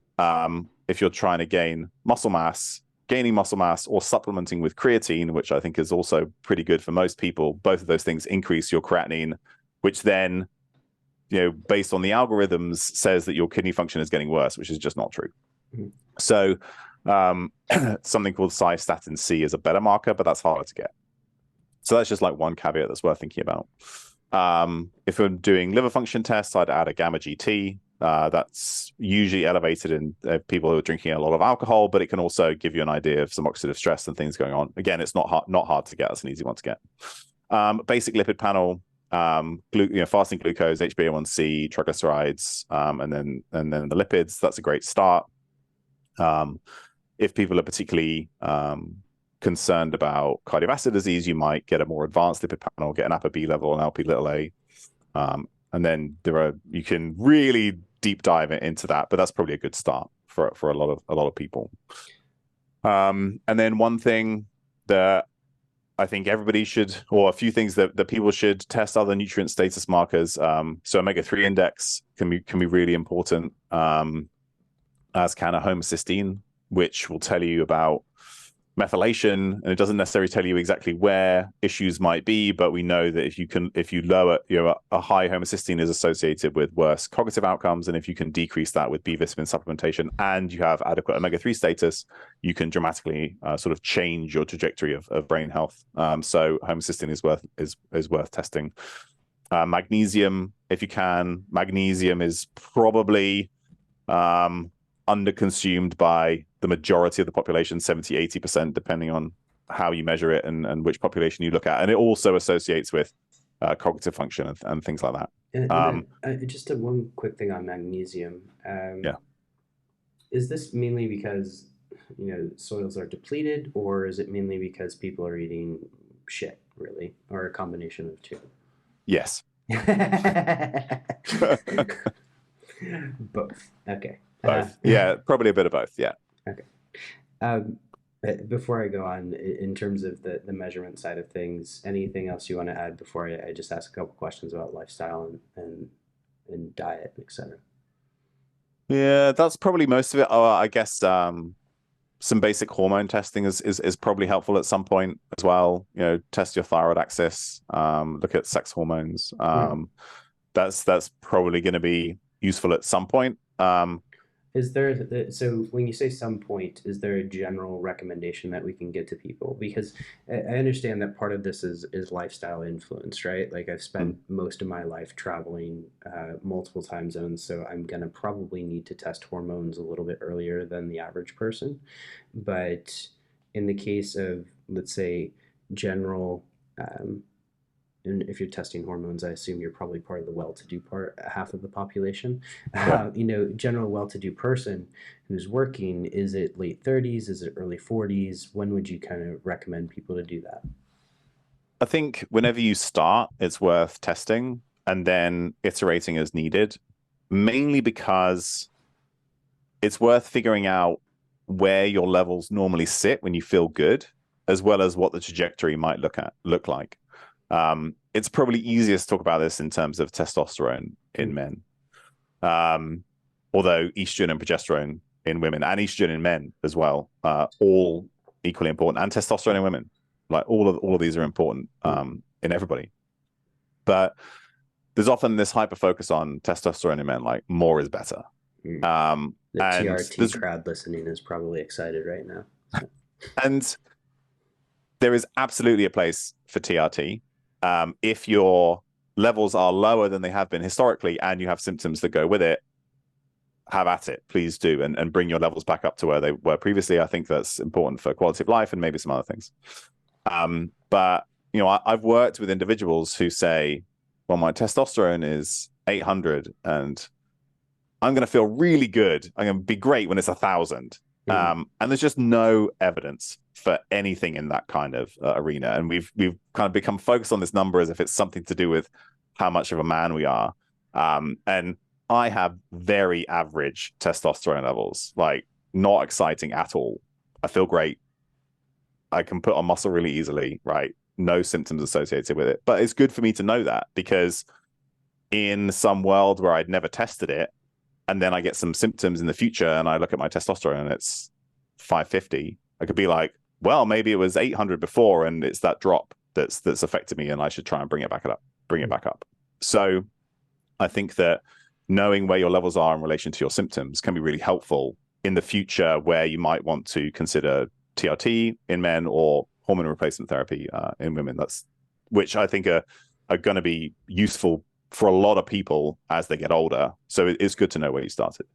if you're trying to gain muscle mass, gaining muscle mass or supplementing with creatine, which I think is also pretty good for most people, both of those things increase your creatinine, which then, based on the algorithms, says that your kidney function is getting worse, which is just not true. So something called cystatin C is a better marker, but that's harder to get. So that's just like one caveat that's worth thinking about. If I'm doing liver function tests, I'd add a gamma GT. That's usually elevated in people who are drinking a lot of alcohol, but it can also give you an idea of some oxidative stress and things going on. Again, it's not hard to get. It's an easy one to get. Basic lipid panel, fasting glucose, HbA1c, triglycerides, and then the lipids. That's a great start. If people are particularly concerned about cardiovascular disease, you might get a more advanced lipid panel, get an ApoB level, an Lp(a), and then you can really deep dive into that. But that's probably a good start for a lot of people. And then one thing that I think everybody should, or a few things that people should test, other nutrient status markers. So omega-3 index can be really important, as can a homocysteine, which will tell you about methylation, and it doesn't necessarily tell you exactly where issues might be, but we know that if you lower, a high homocysteine is associated with worse cognitive outcomes, and if you can decrease that with B vitamin supplementation and you have adequate omega-3 status, you can dramatically sort of change your trajectory of brain health. So homocysteine is worth testing. Magnesium, if you can. Magnesium is probably underconsumed by the majority of the population, 70-80%, depending on how you measure it and which population you look at. And it also associates with cognitive function and things like that. And just one quick thing on magnesium. Yeah. Is this mainly because, soils are depleted, or is it mainly because people are eating shit, really, or a combination of two? Yes. Both. Okay. Both. Yeah, probably a bit of both. Yeah. Okay. Before I go on, in terms of the measurement side of things, anything else you want to add before I just ask a couple questions about lifestyle and diet, etc.? Yeah, that's probably most of it. Oh, I guess some basic hormone testing is probably helpful at some point as well. Test your thyroid axis, look at sex hormones. That's probably going to be useful at some point. Is there, so when you say some point, is there a general recommendation that we can get to people? Because I understand that part of this is lifestyle influence, right? Like I've spent most of my life traveling multiple time zones, so I'm gonna probably need to test hormones a little bit earlier than the average person. But in the case of, let's say, general, and if you're testing hormones, I assume you're probably part of the well-to-do part, half of the population. Yeah. General well-to-do person who's working, is it late 30s? Is it early 40s? When would you kind of recommend people to do that? I think whenever you start, it's worth testing and then iterating as needed, mainly because it's worth figuring out where your levels normally sit when you feel good, as well as what the trajectory might look like. It's probably easiest to talk about this in terms of testosterone in men, although estrogen and progesterone in women and estrogen in men as well, all equally important, and testosterone in women. Like all of these are important in everybody. But there's often this hyper focus on testosterone in men, like more is better. The TRT crowd listening is probably excited right now. So. And there is absolutely a place for TRT. If your levels are lower than they have been historically and you have symptoms that go with it, have at it, please do, and bring your levels back up to where they were previously. I think that's important for quality of life and maybe some other things. But I've worked with individuals who say, well, my testosterone is 800 and I'm going to feel really good. I'm going to be great when it's 1,000. And there's just no evidence for anything in that kind of arena. And we've kind of become focused on this number as if it's something to do with how much of a man we are. And I have very average testosterone levels, like not exciting at all. I feel great. I can put on muscle really easily, right? No symptoms associated with it. But it's good for me to know that, because in some world where I'd never tested it, and then I get some symptoms in the future and I look at my testosterone and it's 550, I could be like, well, maybe it was 800 before and it's that drop that's affected me and I should try and bring it back up. So I think that knowing where your levels are in relation to your symptoms can be really helpful in the future, where you might want to consider TRT in men or hormone replacement therapy in women. Which I think are going to be useful for a lot of people as they get older. So it's good to know where you started.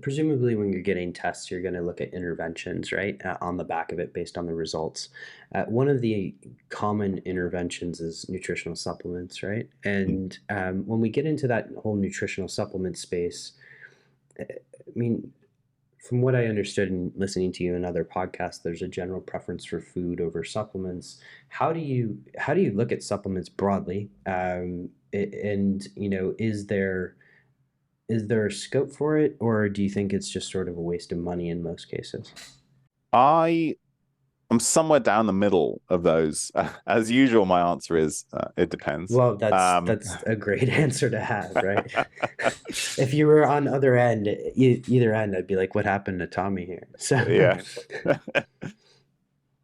Presumably when you're getting tests, you're going to look at interventions, right? On the back of it, based on the results. One of the common interventions is nutritional supplements, right? And when we get into that whole nutritional supplement space, I mean, from what I understood in listening to you in other podcasts, there's a general preference for food over supplements. How do you look at supplements broadly? And is there a scope for it, or do you think it's just sort of a waste of money in most cases? I I'm somewhere down the middle of those. As usual, my answer is it depends. Well, that's a great answer to have, right? If you were on either end, I'd be like, "What happened to Tommy here?" So, Yeah.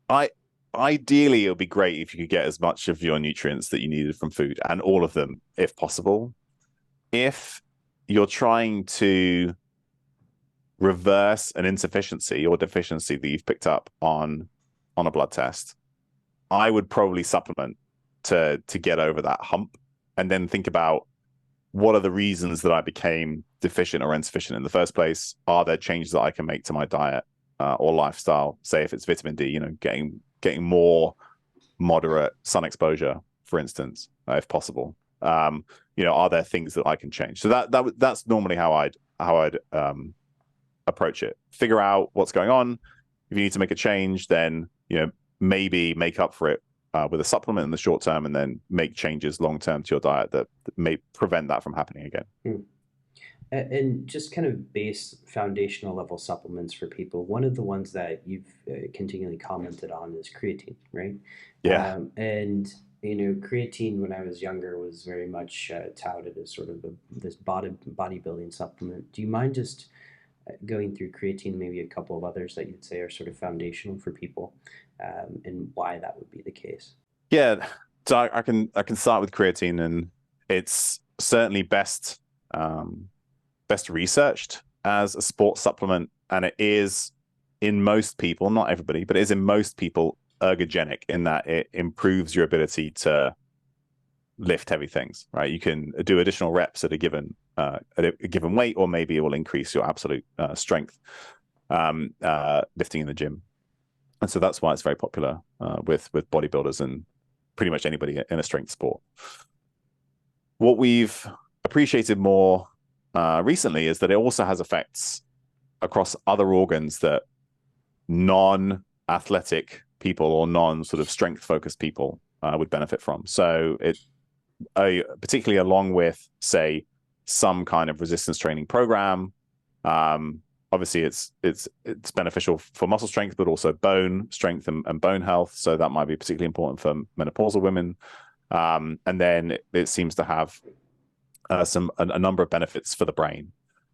I Ideally it would be great if you could get as much of your nutrients that you needed from food, and all of them if possible. If you're trying to reverse an insufficiency or deficiency that you've picked up on a blood test, I would probably supplement to get over that hump, and then think about what are the reasons that I became deficient or insufficient in the first place. Are there changes that I can make to my diet or lifestyle? Say if it's vitamin D, getting more moderate sun exposure, for instance, if possible. Are there things that I can change? So that's normally how I'd approach it. Figure out what's going on. If you need to make a change, then maybe make up for it with a supplement in the short term, and then make changes long term to your diet that may prevent that from happening again. And just kind of base foundational level supplements for people. One of the ones that you've continually commented on is creatine, right? Yeah. And creatine when I was younger was very much touted as sort of this bodybuilding supplement. Do you mind just going through creatine, maybe a couple of others that you'd say are sort of foundational for people, and why that would be the case? Yeah. So I can start with creatine, and it's certainly best researched as a sports supplement, and it is in most people, not everybody, but it is in most people ergogenic in that it improves your ability to lift heavy things. Right, you can do additional reps at a given weight, or maybe it will increase your absolute strength lifting in the gym, and so that's why it's very popular with bodybuilders and pretty much anybody in a strength sport. What we've appreciated more recently is that it also has effects across other organs that non-athletic people or non-sort of strength-focused people would benefit from. So particularly along with, say, some kind of resistance training program. Obviously, it's beneficial for muscle strength, but also bone strength and bone health. So that might be particularly important for menopausal women. And then it seems to have a number of benefits for the brain.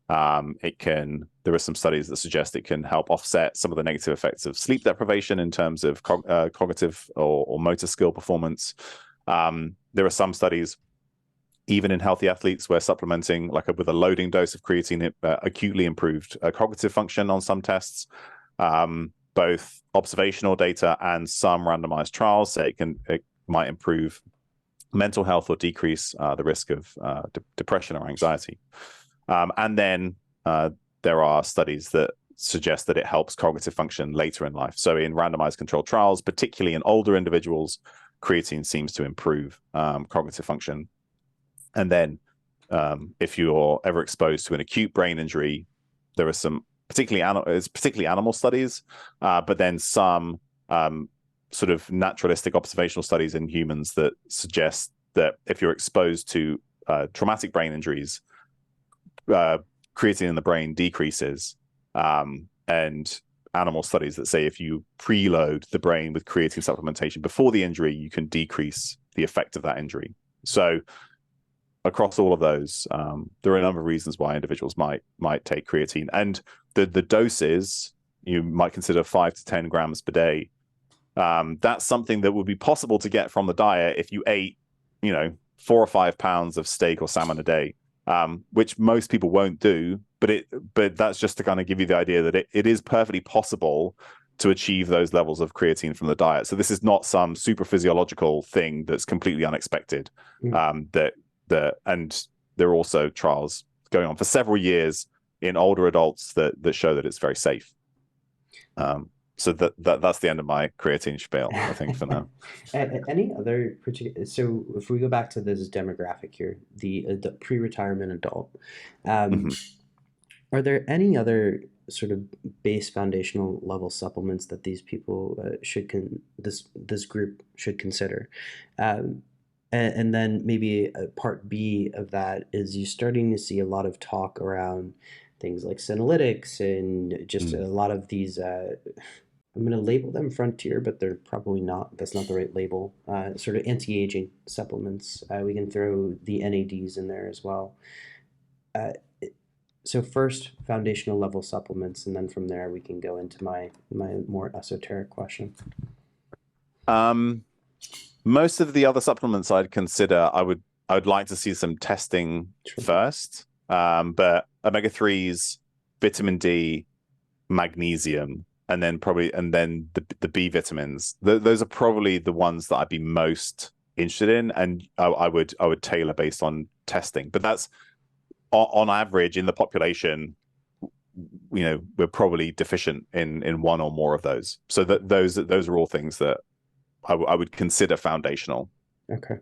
There are some studies that suggest it can help offset some of the negative effects of sleep deprivation in terms of cognitive or motor skill performance. There are some studies, even in healthy athletes, where supplementing with a loading dose of creatine acutely improved cognitive function on some tests. Both observational data and some randomized trials say it might improve mental health or decrease the risk of depression or anxiety. And then there are studies that suggest that it helps cognitive function later in life. So in randomized controlled trials, particularly in older individuals, creatine seems to improve cognitive function. And then if you're ever exposed to an acute brain injury, there are some particularly animal studies, but then some sort of naturalistic observational studies in humans that suggest that if you're exposed to traumatic brain injuries, creatine in the brain decreases, and animal studies that say if you preload the brain with creatine supplementation before the injury, you can decrease the effect of that injury. So across all of those, there are a number of reasons why individuals might take creatine, and the doses you might consider 5 to 10 grams per day. That's something that would be possible to get from the diet if you ate 4 or 5 pounds of steak or salmon a day, which most people won't do. But that's just to kind of give you the idea that it is perfectly possible to achieve those levels of creatine from the diet. So this is not some super physiological thing that's completely unexpected. And there are also trials going on for several years in older adults that show that it's very safe. So that's the end of my creatine spiel, I think, for now. Any other particular? So if we go back to this demographic here, the pre-retirement adult, Mhm. are there any other sort of base foundational level supplements that these people this group should consider? And then maybe a part B of that is you're starting to see a lot of talk around things like senolytics and just a lot of these I'm going to label them frontier, but they're probably not. That's not the right label. Sort of anti-aging supplements. We can throw the NADs in there as well. Uh, so first, foundational level supplements, and then from there we can go into my more esoteric question. Most of the other supplements I'd consider, I would like to see some testing first. But omega-3s, vitamin D, magnesium, and then the B vitamins. Those are probably the ones that I'd be most interested in, and I would tailor based on testing. But that's on average in the population. We're probably deficient in one or more of those. So those are all things that I would consider foundational. Okay.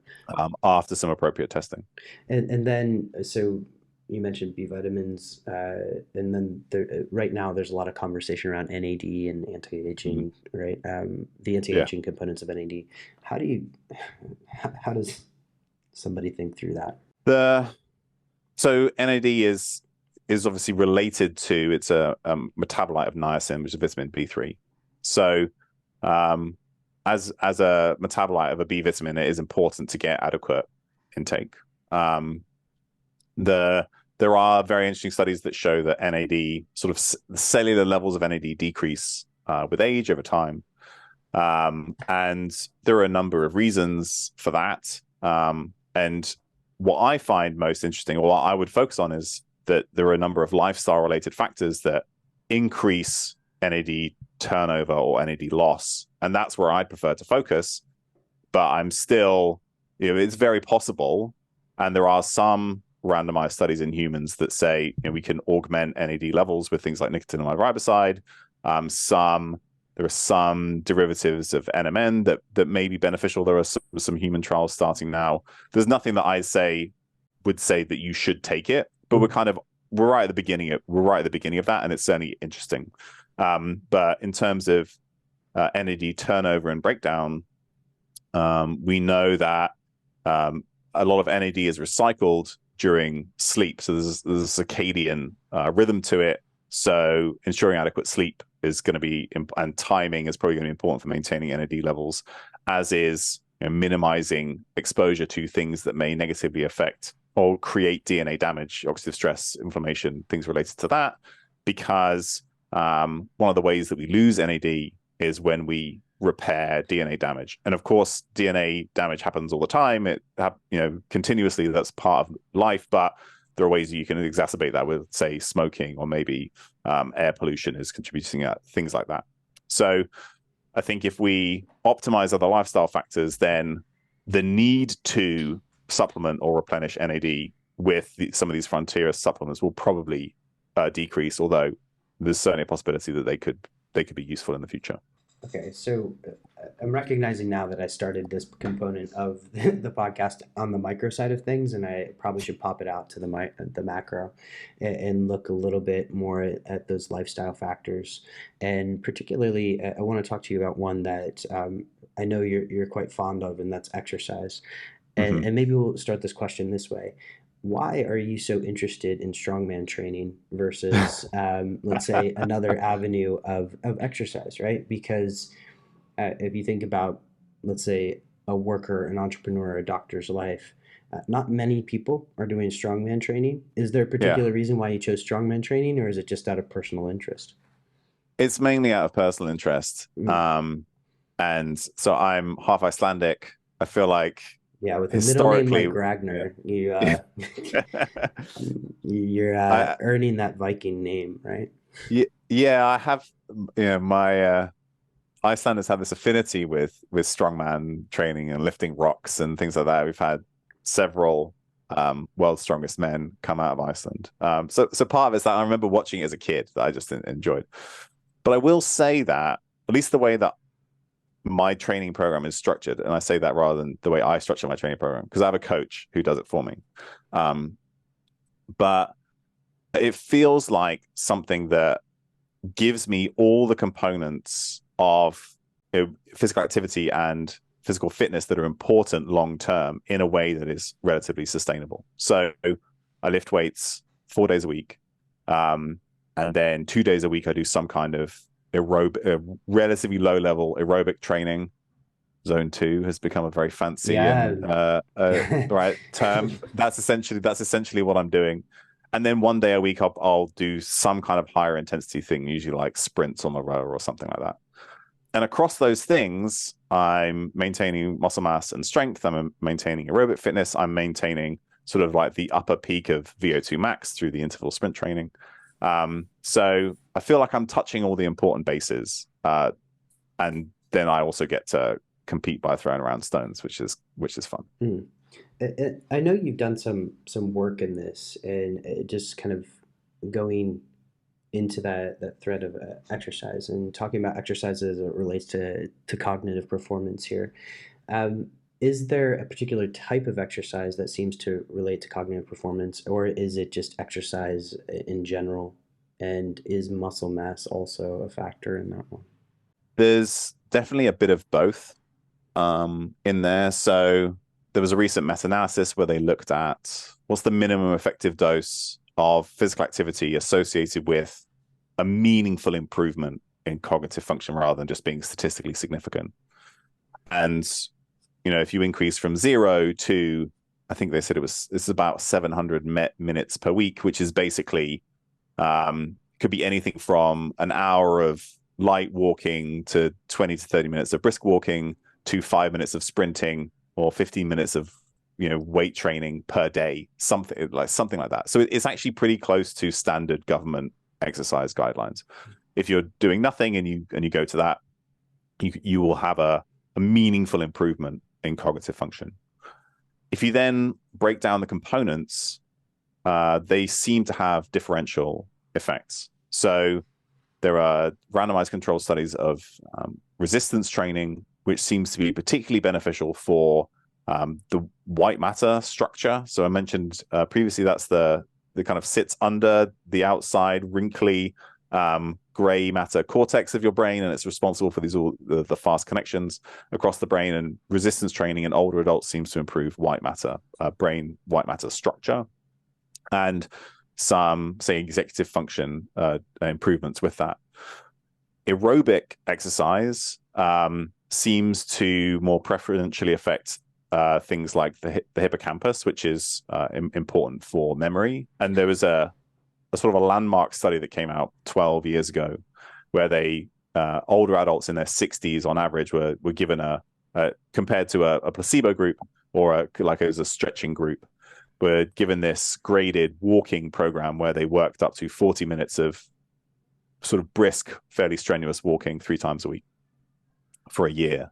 After some appropriate testing. And then so you mentioned B vitamins, and then right now there's a lot of conversation around NAD and anti-aging, right? The anti-aging components of NAD. How does somebody think through that? So NAD is obviously related to, it's a metabolite of niacin, which is vitamin B3. So as a metabolite of a B vitamin, it is important to get adequate intake. There are very interesting studies that show that NAD, sort of cellular levels of NAD decrease with age over time. And there are a number of reasons for that. And what I find most interesting, or what I would focus on, is that there are a number of lifestyle-related factors that increase NAD turnover or NAD loss. And that's where I'd prefer to focus. But I'm still, it's very possible. And there are some randomized studies in humans that say we can augment NAD levels with things like nicotinamide riboside. There are some derivatives of NMN that may be beneficial. There are some human trials starting now. There's nothing that I would say that you should take it, but we're right at the beginning of that, and it's certainly interesting. But in terms of NAD turnover and breakdown, we know that a lot of NAD is recycled during sleep. So there's a circadian rhythm to it. So ensuring adequate sleep is going to be, and timing is probably going to be important for maintaining NAD levels, as is minimizing exposure to things that may negatively affect or create DNA damage, oxidative stress, inflammation, things related to that. Because one of the ways that we lose NAD is when we repair DNA damage. And of course, DNA damage happens all the time. Continuously, that's part of life, but there are ways you can exacerbate that with, say, smoking, or maybe air pollution is contributing to things like that. So I think if we optimize other lifestyle factors, then the need to supplement or replenish NAD with some of these frontier supplements will probably decrease, although there's certainly a possibility that they could be useful in the future. Okay, so I'm recognizing now that I started this component of the podcast on the micro side of things, and I probably should pop it out to the macro and look a little bit more at those lifestyle factors. And particularly, I want to talk to you about one that I know you're quite fond of, and that's exercise. And maybe we'll start this question this way. Why are you so interested in strongman training versus, let's say, another avenue of exercise, right? Because if you think about, let's say, a worker, an entrepreneur, a doctor's life, not many people are doing strongman training. Is there a particular reason why you chose strongman training, or is it just out of personal interest? It's mainly out of personal interest. And so I'm half Icelandic. I feel like, with a middle name like Ragnar, you're earning that Viking name, right? I have. My Icelanders have this affinity with strongman training and lifting rocks and things like that. We've had several world's strongest men come out of Iceland. So part of it's that I remember watching it as a kid that I just enjoyed. But I will say that, at least the way that my training program is structured, and I say that rather than the way I structure my training program, because I have a coach who does it for me. But it feels like something that gives me all the components of physical activity and physical fitness that are important long term in a way that is relatively sustainable. So I lift weights 4 days a week, and then 2 days a week I do some kind of relatively low level aerobic training. Zone 2 has become a very fancy and right term. That's essentially what I'm doing. And then one day a week I'll do some kind of higher intensity thing, usually like sprints on the rower or something like that. And across those things, I'm maintaining muscle mass and strength. I'm maintaining aerobic fitness. I'm maintaining sort of like the upper peak of VO2 max through the interval sprint training. So I feel like I'm touching all the important bases. And then I also get to compete by throwing around stones, which is fun. I know you've done some work in this, and just kind of going into that thread of exercise and talking about exercise as it relates to cognitive performance here. Is there a particular type of exercise that seems to relate to cognitive performance, or is it just exercise in general? And is muscle mass also a factor in that one? There's definitely a bit of both in there. So there was a recent meta-analysis where they looked at what's the minimum effective dose of physical activity associated with a meaningful improvement in cognitive function rather than just being statistically significant. And, if you increase from 0 to, I think they said it's about 700 minutes per week, which is basically, could be anything from an hour of light walking to 20 to 30 minutes of brisk walking to 5 minutes of sprinting or 15 minutes of weight training per day, something like that. So it's actually pretty close to standard government exercise guidelines. If you're doing nothing and you go to that, you will have a meaningful improvement in cognitive function. If you then break down the components, they seem to have differential effects. So there are randomized controlled studies of resistance training, which seems to be particularly beneficial for the white matter structure. So I mentioned previously that's the kind of sits under the outside wrinkly gray matter cortex of your brain, and it's responsible for the fast connections across the brain. And resistance training in older adults seems to improve brain white matter structure, and some, say, executive function improvements with that. Aerobic exercise seems to more preferentially affect things like the hippocampus, which is important for memory. And there was a sort of a landmark study that came out 12 years ago where they older adults in their 60s on average were given compared to a placebo group or like it was a stretching group, were given this graded walking program where they worked up to 40 minutes of sort of brisk, fairly strenuous walking 3 times a week for a year.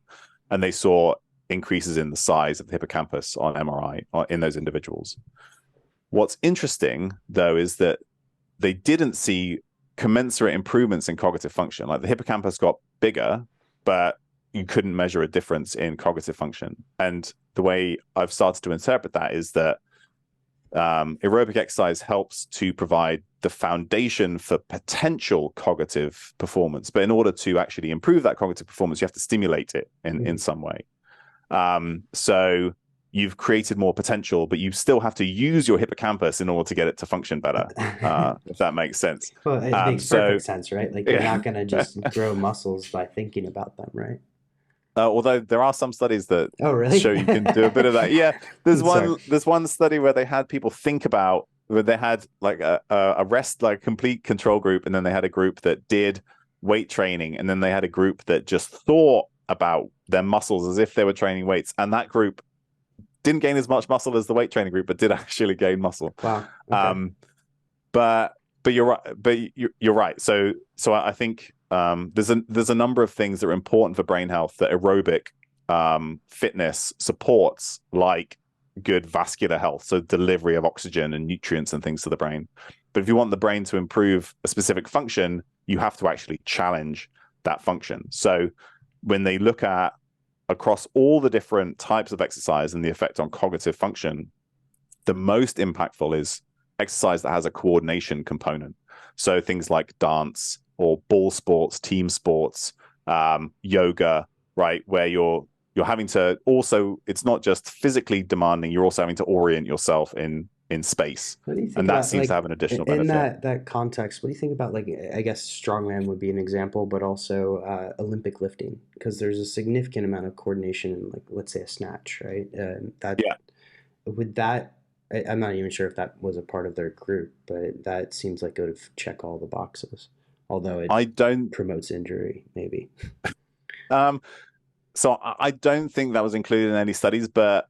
And they saw increases in the size of the hippocampus on MRI in those individuals. What's interesting, though, is that they didn't see commensurate improvements in cognitive function. Like the hippocampus got bigger, but you couldn't measure a difference in cognitive function. And the way I've started to interpret that is that aerobic exercise helps to provide the foundation for potential cognitive performance. But in order to actually improve that cognitive performance, you have to stimulate it in some way. So you've created more potential, but you still have to use your hippocampus in order to get it to function better, if that makes sense. Well, it makes perfect sense, right? Like you're not going to just grow muscles by thinking about them, right? Although there are some studies that really? show you can do a bit of that. Yeah, there's one study where they had people think about, where they had like a rest, like complete control group, and then they had a group that did weight training, and then they had a group that just thought about their muscles as if they were training weights, and that group didn't gain as much muscle as the weight training group, but did actually gain muscle. Wow. Okay. But you're right. But you're right. So I think there's a number of things that are important for brain health that aerobic fitness supports, like good vascular health, so delivery of oxygen and nutrients and things to the brain. But if you want the brain to improve a specific function, you have to actually challenge that function. So when they look at across all the different types of exercise and the effect on cognitive function, the most impactful is exercise that has a coordination component. So things like dance or ball sports, team sports, yoga, right, where you're having to also, it's not just physically demanding, you're also having to orient yourself in in space. What do you think And that about, seems to like, have an additional in benefit. that context? What do you think about, like, I guess strongman would be an example, but also Olympic lifting, because there's a significant amount of coordination in, like, let's say a snatch, right? That Yeah. would that I'm not even sure if that was a part of their group, but that seems like it would check all the boxes, although it I don't promotes injury, maybe. um so I don't think that was included in any studies, but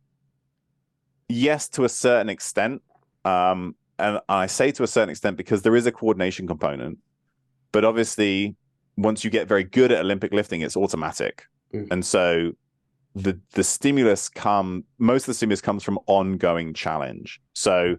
yes, to a certain extent. And I say to a certain extent because there is a coordination component, but obviously once you get very good at Olympic lifting, it's automatic. Mm. And so the stimulus most of the stimulus comes from ongoing challenge. So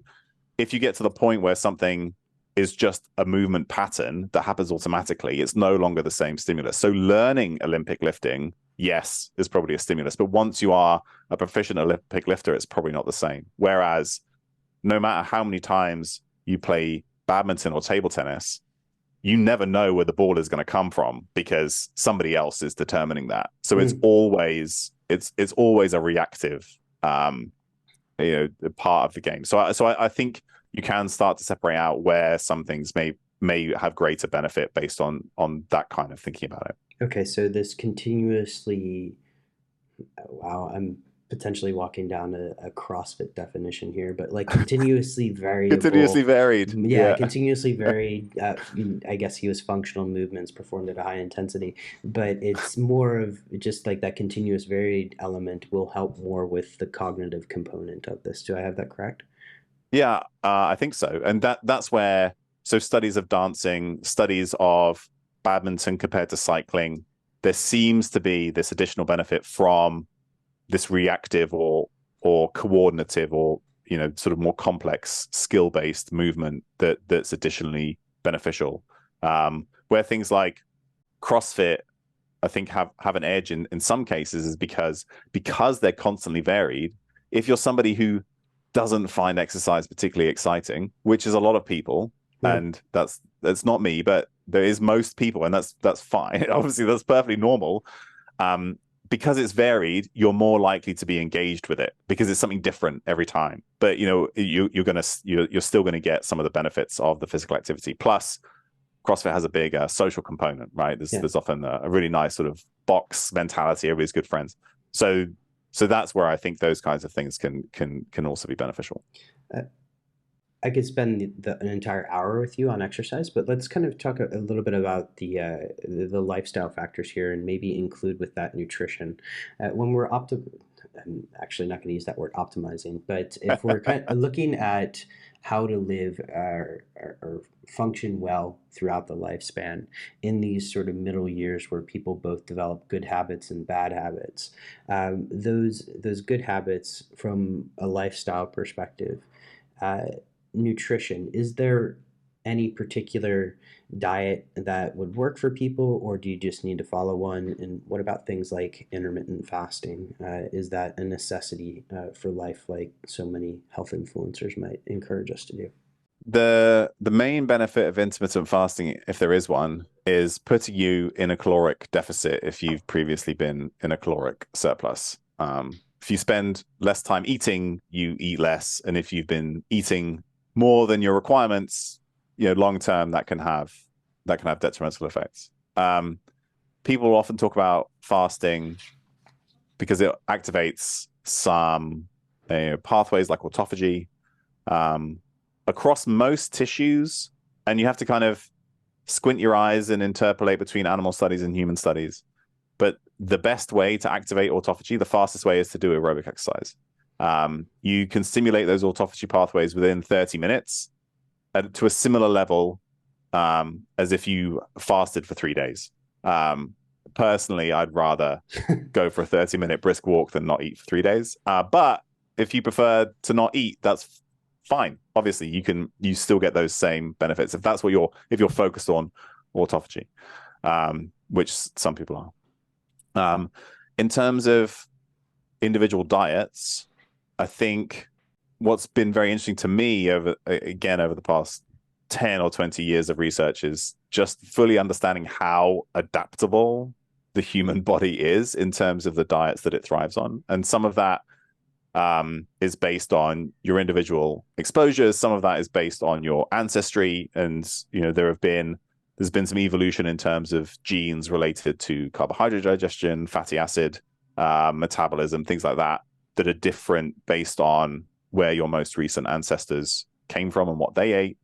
if you get to the point where something is just a movement pattern that happens automatically, it's no longer the same stimulus. So learning Olympic lifting, yes, is probably a stimulus. But once you are a proficient Olympic lifter, it's probably not the same. Whereas no matter how many times you play badminton or table tennis, you never know where the ball is going to come from because somebody else is determining that. So it's always a reactive part of the game. So I think you can start to separate out where some things may have greater benefit based on that kind of thinking about it. Okay, so this continuously, wow, I'm potentially walking down a CrossFit definition here, but like continuously Continuously variable, varied. yeah, Yeah. continuously varied. I guess he was functional movements performed at a high intensity, but it's more of just like that continuous varied element will help more with the cognitive component of this. Do I have that correct? Yeah, I think so. And that's where, so studies of dancing, studies of badminton compared to cycling, there seems to be this additional benefit from this reactive or coordinative or sort of more complex skill-based movement that's additionally beneficial. Where things like CrossFit, I think have an edge in some cases is because they're constantly varied. If you're somebody who doesn't find exercise particularly exciting, which is a lot of people, Yeah. and that's not me, but there is most people, and that's fine. Obviously, that's perfectly normal. Because it's varied, you're more likely to be engaged with it because it's something different every time. But you're still gonna get some of the benefits of the physical activity. Plus, CrossFit has a big social component, right? Yeah. There's often a really nice sort of box mentality. Everybody's good friends. So that's where I think those kinds of things can also be beneficial. Uh, I could spend an entire hour with you on exercise, but let's kind of talk a little bit about the lifestyle factors here, and maybe include with that nutrition. When we're I'm actually not going to use that word optimizing, but if we're kind of looking at how to live or function well throughout the lifespan in these sort of middle years where people both develop good habits and bad habits, those good habits from a lifestyle perspective. Uh, Nutrition, is there any particular diet that would work for people, or do you just need to follow one? And what about things like intermittent fasting? Is that a necessity for life, like so many health influencers might encourage us to do? The main benefit of intermittent fasting, if there is one, is putting you in a caloric deficit if you've previously been in a caloric surplus. If you spend less time eating, you eat less, and if you've been eating more than your requirements, long term that can have detrimental effects. People often talk about fasting because it activates some pathways like autophagy across most tissues, and you have to kind of squint your eyes and interpolate between animal studies and human studies. But the best way to activate autophagy, the fastest way, is to do aerobic exercise. You can stimulate those autophagy pathways within 30 minutes to a similar level as if you fasted for 3 days. Personally, I'd rather go for a 30-minute brisk walk than not eat for 3 days. But if you prefer to not eat, that's fine. Obviously, you still get those same benefits if that's what if you're focused on autophagy, which some people are. In terms of individual diets, I think what's been very interesting to me over the past 10 or 20 years of research is just fully understanding how adaptable the human body is in terms of the diets that it thrives on. And some of that is based on your individual exposures. Some of that is based on your ancestry, and there's been some evolution in terms of genes related to carbohydrate digestion, fatty acid metabolism, things like that are different based on where your most recent ancestors came from and what they ate.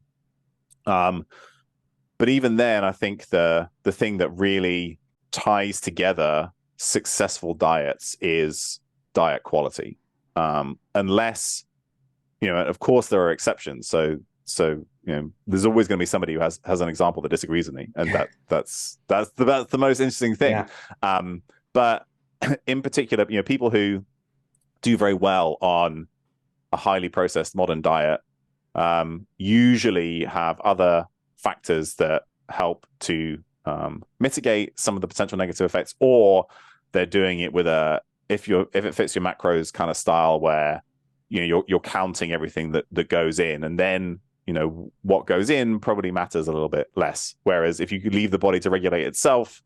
But even then, I think the thing that really ties together successful diets is diet quality. Unless, of course there are exceptions. So there's always going to be somebody who has an example that disagrees with me, and that's the most interesting thing. Yeah. But in particular, people who do very well on a highly processed modern diet usually have other factors that help to mitigate some of the potential negative effects, or they're doing it with if it fits your macros kind of style, where you're counting everything that goes in, and then what goes in probably matters a little bit less. Whereas if you could leave the body to regulate itself,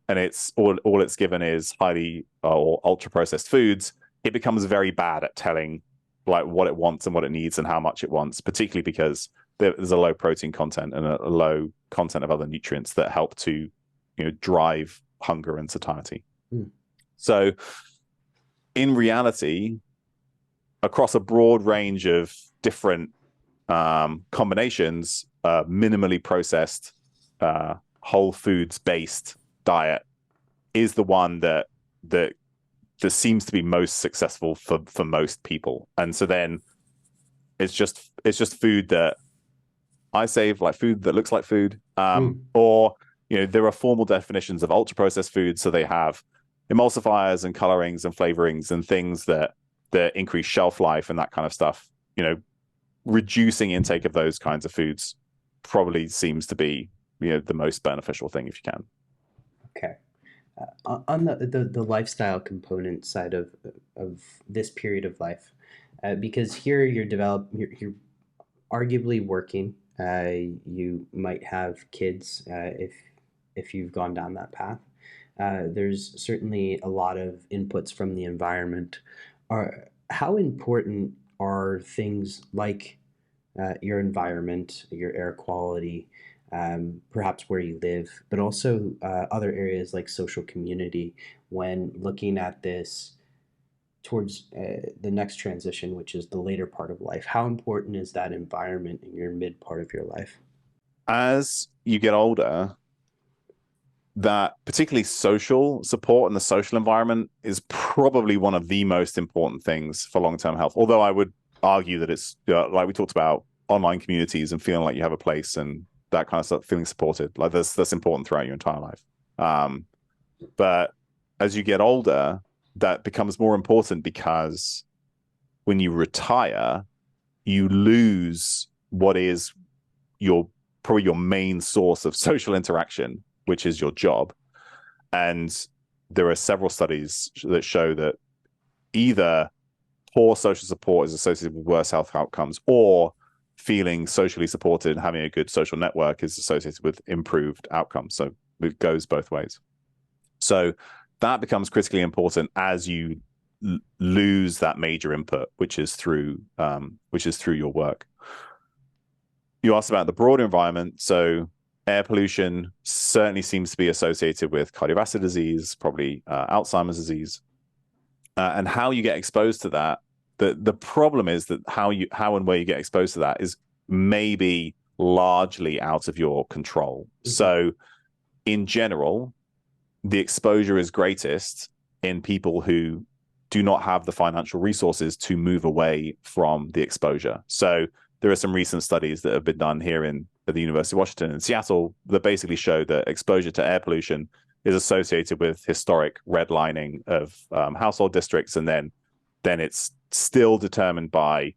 and it's all it's given is highly or ultra processed foods, it becomes very bad at telling like what it wants and what it needs and how much it wants, particularly because there's a low protein content and a low content of other nutrients that help to drive hunger and satiety. So in reality, across a broad range of different combinations, minimally processed whole foods based diet is the one that seems to be most successful for most people. And so then it's just food that I say, like food that looks like food, or there are formal definitions of ultra processed foods, so they have emulsifiers and colorings and flavorings and things that increase shelf life and that kind of stuff. Reducing intake of those kinds of foods probably seems to be the most beneficial thing if you can. Okay. On the lifestyle component side of this period of life, because here you're arguably working. You might have kids if you've gone down that path. There's certainly a lot of inputs from the environment. How important are things like your environment, your air quality, perhaps where you live, but also other areas like social community when looking at this towards the next transition, which is the later part of life? How important is that environment in your mid part of your life? As you get older, that particularly social support and the social environment is probably one of the most important things for long-term health. Although I would argue that it's like we talked about, online communities and feeling like you have a place and that kind of stuff, feeling supported, like that's important throughout your entire life. But as you get older, that becomes more important, because when you retire, you lose what is probably your main source of social interaction, which is your job. And there are several studies that show that either poor social support is associated with worse health outcomes, or feeling socially supported and having a good social network is associated with improved outcomes. So it goes both ways. So that becomes critically important as you lose that major input, which is through your work. You asked about the broader environment. So air pollution certainly seems to be associated with cardiovascular disease, probably Alzheimer's disease, and how you get exposed to that. The problem is that how and where you get exposed to that is maybe largely out of your control. Mm-hmm. So in general, the exposure is greatest in people who do not have the financial resources to move away from the exposure. So there are some recent studies that have been done here at the University of Washington in Seattle that basically show that exposure to air pollution is associated with historic redlining of household districts, and then it's still determined by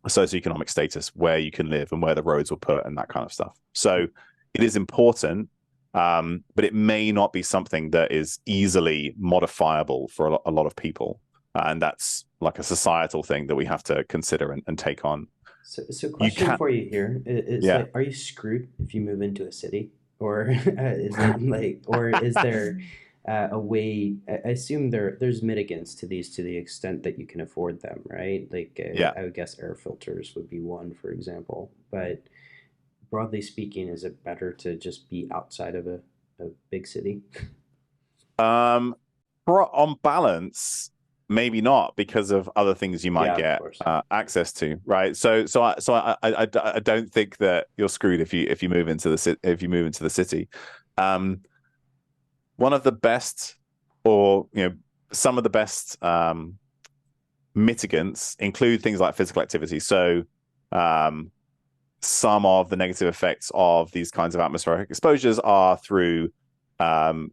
socioeconomic status, where you can live and where the roads were put and that kind of stuff. So it is important, but it may not be something that is easily modifiable for a lot of people. And that's like a societal thing that we have to consider and take on. So question for you here is like, are you screwed if you move into a city? Or is it like, or is there a way. I assume there's mitigants to these to the extent that you can afford them, right? Like Yeah. I would guess air filters would be one, for example. But broadly speaking, is it better to just be outside of a big city? Um, on balance, maybe not because of other things you might Yeah, of get course. access to, right? So I don't think that you're screwed if you move into the city. Um, One of the best, or some of the best mitigants include things like physical activity. So um, some of the negative effects of these kinds of atmospheric exposures are through um,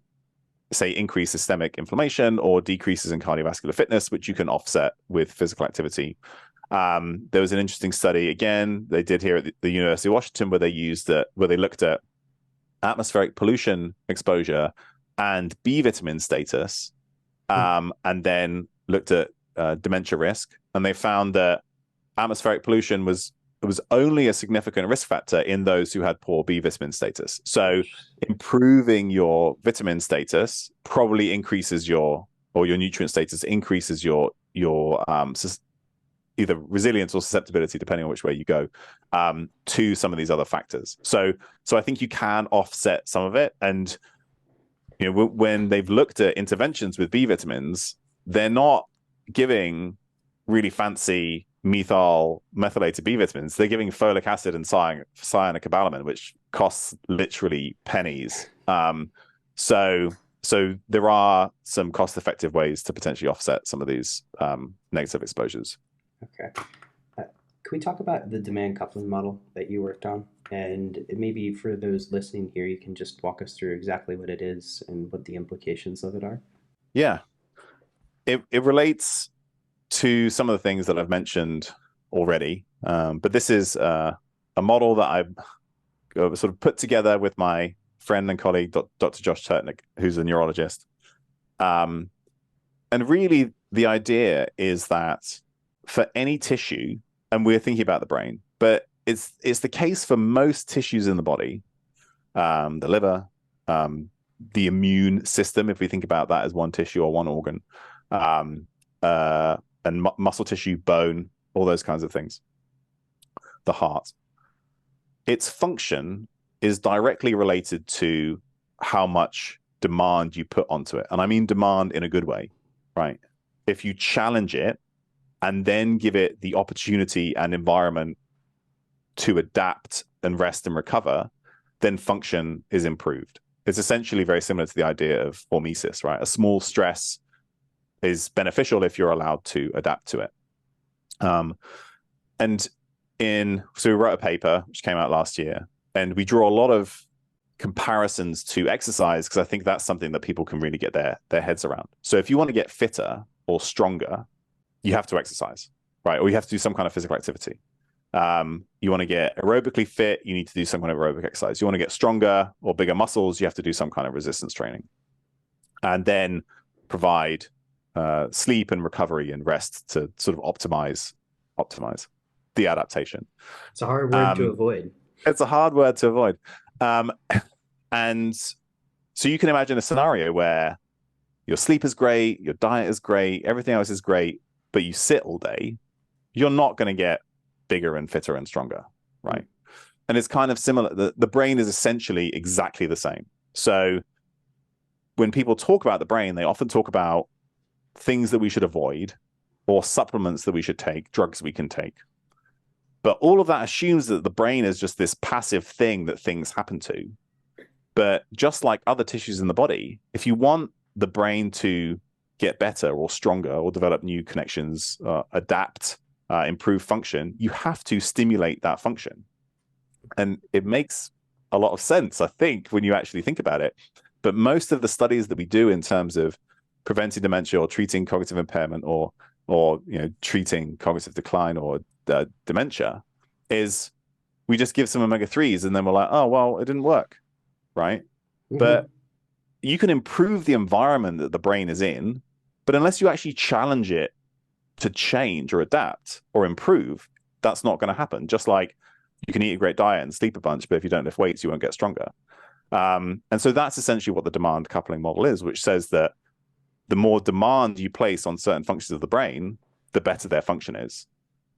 say increased systemic inflammation or decreases in cardiovascular fitness, which you can offset with physical activity. There was an interesting study again they did here at the University of Washington where they looked at atmospheric pollution exposure and B vitamin status, and then looked at dementia risk, and they found that atmospheric pollution was only a significant risk factor in those who had poor B vitamin status. So improving your vitamin status probably increases your nutrient status increases your either resilience or susceptibility, depending on which way you go, to some of these other factors. So I think you can offset some of it. And when they've looked at interventions with B vitamins, they're not giving really fancy methylated B vitamins. They're giving folic acid and cyanocobalamin, which costs literally pennies. So there are some cost-effective ways to potentially offset some of these negative exposures. Okay. Can we talk about the demand coupling model that you worked on? And maybe for those listening here, you can just walk us through exactly what it is and what the implications of it are. Yeah, it relates to some of the things that I've mentioned already, but this is a model that I've sort of put together with my friend and colleague, Dr. Josh Turtnick, who's a neurologist. And really, the idea is that for any tissue, and we're thinking about the brain, but it's the case for most tissues in the body, the liver, the immune system, if we think about that as one tissue or one organ, and muscle tissue, bone, all those kinds of things, the heart. Its function is directly related to how much demand you put onto it. And I mean demand in a good way, right? If you challenge it and then give it the opportunity and environment to adapt and rest and recover, then function is improved. It's essentially very similar to the idea of hormesis, right? A small stress is beneficial if you're allowed to adapt to it. So we wrote a paper which came out last year, and we draw a lot of comparisons to exercise because I think that's something that people can really get their heads around. So if you want to get fitter or stronger, you have to exercise, right? Or you have to do some kind of physical activity. You want to get aerobically fit, you need to do some kind of aerobic exercise. You want to get stronger or bigger muscles, you have to do some kind of resistance training. And then provide sleep and recovery and rest to sort of optimize the adaptation. It's a hard word to avoid. It's a hard word to avoid. And so you can imagine a scenario where your sleep is great, your diet is great, everything else is great, but you sit all day, you're not going to get bigger and fitter and stronger, right? And it's kind of similar. The brain is essentially exactly the same. So when people talk about the brain, they often talk about things that we should avoid or supplements that we should take, drugs we can take. But all of that assumes that the brain is just this passive thing that things happen to. But just like other tissues in the body, if you want the brain to get better or stronger or develop new connections, adapt, improve function, you have to stimulate that function. And it makes a lot of sense, I think, when you actually think about it. But most of the studies that we do in terms of preventing dementia or treating cognitive impairment or treating cognitive decline or dementia is we just give some omega-3s and then we're like, oh, well, it didn't work, right? Mm-hmm. But you can improve the environment that the brain is in, but unless you actually challenge it to change or adapt or improve, that's not going to happen. Just like you can eat a great diet and sleep a bunch, but if you don't lift weights, you won't get stronger. And so that's essentially what the demand coupling model is, which says that the more demand you place on certain functions of the brain, the better their function is.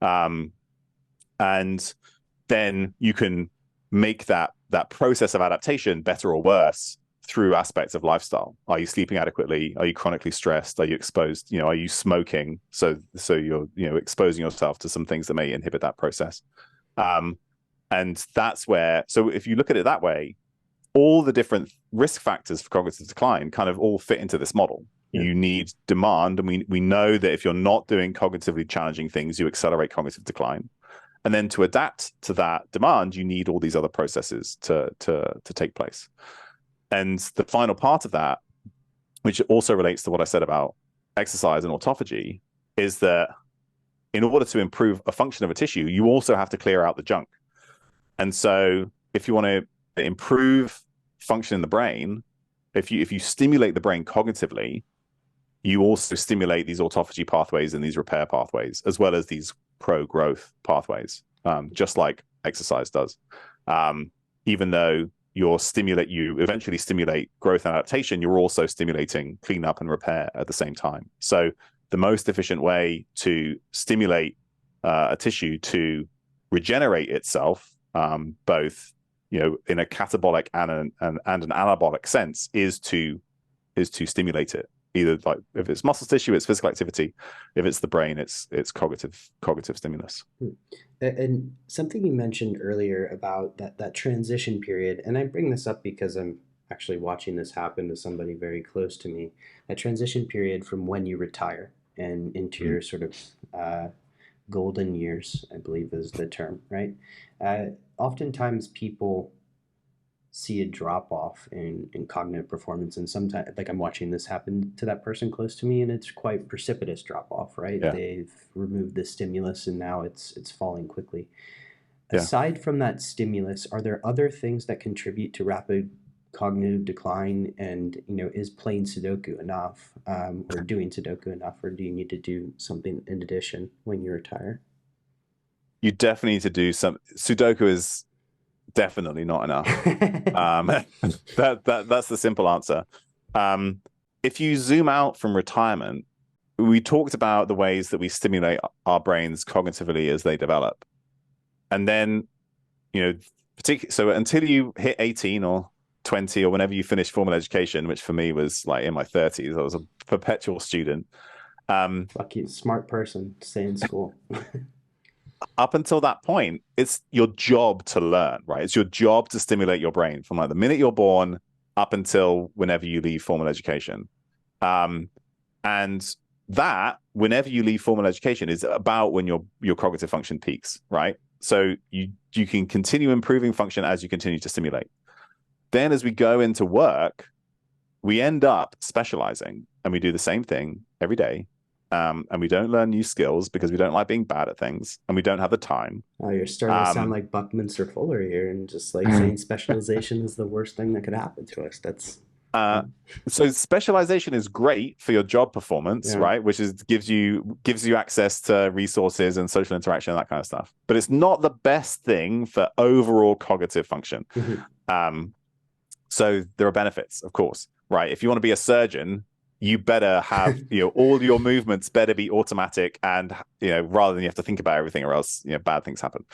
And then you can make that process of adaptation better or worse through aspects of lifestyle. Are you sleeping adequately? Are you chronically stressed? Are you exposed? Are you smoking? So you're exposing yourself to some things that may inhibit that process. And that's where, so if you look at it that way, all the different risk factors for cognitive decline kind of all fit into this model. Yeah. You need demand, and we know that if you're not doing cognitively challenging things, you accelerate cognitive decline. And then to adapt to that demand, you need all these other processes to take place. And the final part of that, which also relates to what I said about exercise and autophagy, is that in order to improve a function of a tissue, you also have to clear out the junk. And so if you want to improve function in the brain, if you stimulate the brain cognitively, you also stimulate these autophagy pathways and these repair pathways, as well as these pro-growth pathways, just like exercise does. Even though you eventually stimulate growth and adaptation, you're also stimulating cleanup and repair at the same time. So the most efficient way to stimulate a tissue to regenerate itself, both in a catabolic and an anabolic sense, is to stimulate it. Either, like, if it's muscle tissue, it's physical activity. If it's the brain, it's cognitive stimulus. And something you mentioned earlier about that transition period, and I bring this up because I'm actually watching this happen to somebody very close to me. That transition period from when you retire and into your sort of golden years, I believe is the term, right? Oftentimes people see a drop off in cognitive performance, and sometimes, like, I'm watching this happen to that person close to me, and it's quite precipitous drop off, right? Yeah. They've removed the stimulus and now it's falling quickly. Yeah. Aside from that stimulus, are there other things that contribute to rapid cognitive decline? And is playing Sudoku enough, or doing Sudoku enough, or do you need to do something in addition when you retire? You definitely need to do some. Sudoku is definitely not enough. That's the simple answer. If you zoom out from retirement, we talked about the ways that we stimulate our brains cognitively as they develop. And then, so until you hit 18 or 20 or whenever you finish formal education, which for me was like in my 30s, I was a perpetual student. Lucky, smart person, stay in school. Up until that point, it's your job to learn, right? It's your job to stimulate your brain from like the minute you're born up until whenever you leave formal education. And that, whenever you leave formal education, is about when your cognitive function peaks, right? So you can continue improving function as you continue to stimulate. Then as we go into work, we end up specializing, and we do the same thing every day. And we don't learn new skills because we don't like being bad at things, and we don't have the time. Oh, you're starting to sound like Buckminster Fuller here, and just like saying specialization is the worst thing that could happen to us. That's so specialization is great for your job performance, right? Which gives you access to resources and social interaction and that kind of stuff. But it's not the best thing for overall cognitive function. So there are benefits, of course, right? If you want to be a surgeon, you better have, all your movements better be automatic, and, rather than you have to think about everything, or else, bad things happen.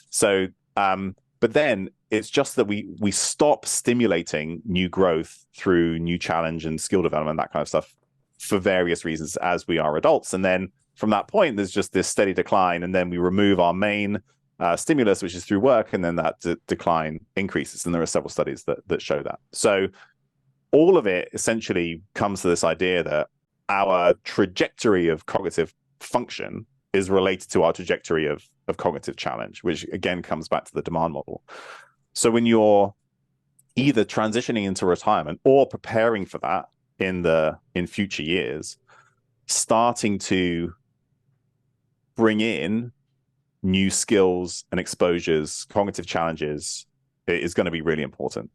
So, but then it's just that we stop stimulating new growth through new challenge and skill development, that kind of stuff, for various reasons as we are adults. And then from that point, there's just this steady decline. And then we remove our main stimulus, which is through work, and then that decline increases. And there are several studies that show that. So all of it essentially comes to this idea that our trajectory of cognitive function is related to our trajectory of cognitive challenge, which again comes back to the demand model. So when you're either transitioning into retirement or preparing for that in future years, starting to bring in new skills and exposures, cognitive challenges, is going to be really important.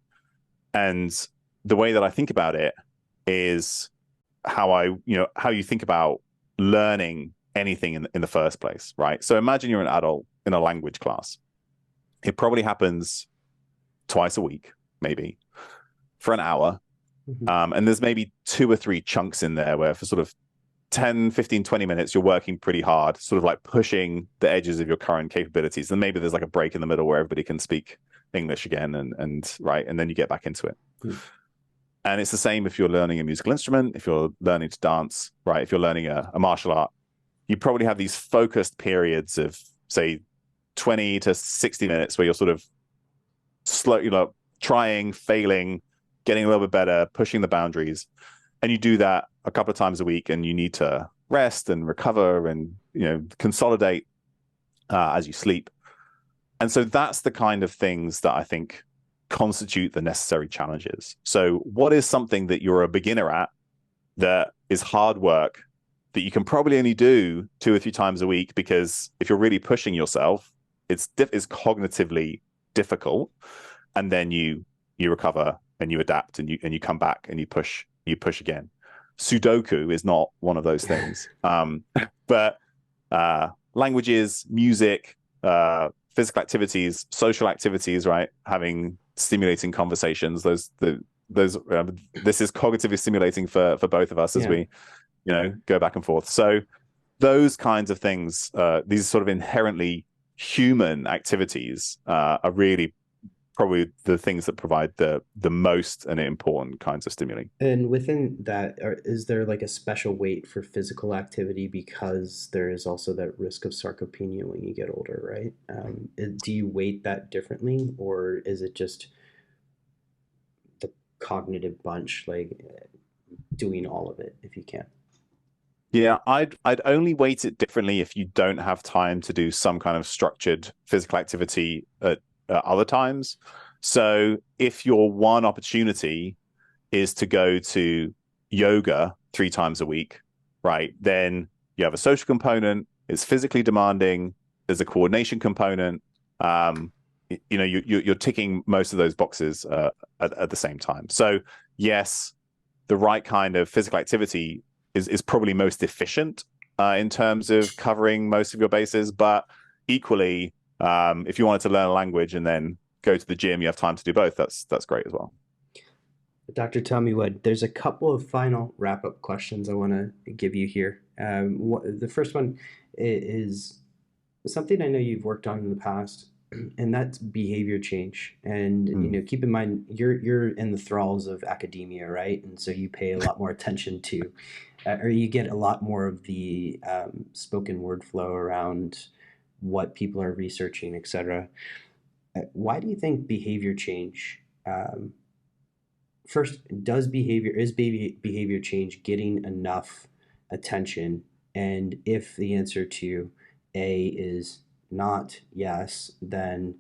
And the way that I think about it is how you think about learning anything in the first place, right? So imagine you're an adult in a language class. It probably happens twice a week, maybe. for an hour. And there's maybe 2 or 3 chunks in there where for sort of 10, 15, 20 minutes, you're working pretty hard, sort of like pushing the edges of your current capabilities. And maybe there's like a break in the middle where everybody can speak English again and right. And then you get back into it. And it's the same if you're learning a musical instrument, if you're learning to dance, right? If you're learning a martial art, you probably have these focused periods of, say, 20 to 60 minutes where you're sort of slow, trying, failing, getting a little bit better, pushing the boundaries. And you do that a couple of times a week, and you need to rest and recover and, consolidate as you sleep. And so that's the kind of things that I think constitute the necessary challenges. So what is something that you're a beginner at that is hard work that you can probably only do 2 or 3 times a week, because if you're really pushing yourself, it's cognitively difficult, and then you recover and you adapt and you come back and you push again. Sudoku is not one of those things. But languages, music, physical activities, social activities, right? Having stimulating conversations. This is cognitively stimulating for both of us as we, go back and forth. So those kinds of things, these sort of inherently human activities, are really probably the things that provide the most and important kinds of stimuli. And within that, is there like a special weight for physical activity, because there is also that risk of sarcopenia when you get older, right? Do you weight that differently, or is it just the cognitive bunch, like doing all of it if you can? Yeah, I'd only weight it differently if you don't have time to do some kind of structured physical activity at other times. So if your one opportunity is to go to yoga 3 times a week, right, then you have a social component, it's physically demanding, there's a coordination component, you're ticking most of those boxes at the same time. So yes, the right kind of physical activity is probably most efficient in terms of covering most of your bases, but equally, if you wanted to learn a language and then go to the gym, you have time to do both. That's great as well. Dr. Tommy Wood, there's a couple of final wrap-up questions I want to give you here. The first one is something I know you've worked on in the past, and that's behavior change. And keep in mind you're in the thralls of academia, right? And so you pay a lot more attention to, or you get a lot more of the spoken word flow around what people are researching, etc. Why do you think behavior change? First, is behavior change getting enough attention? And if the answer to A is not yes, then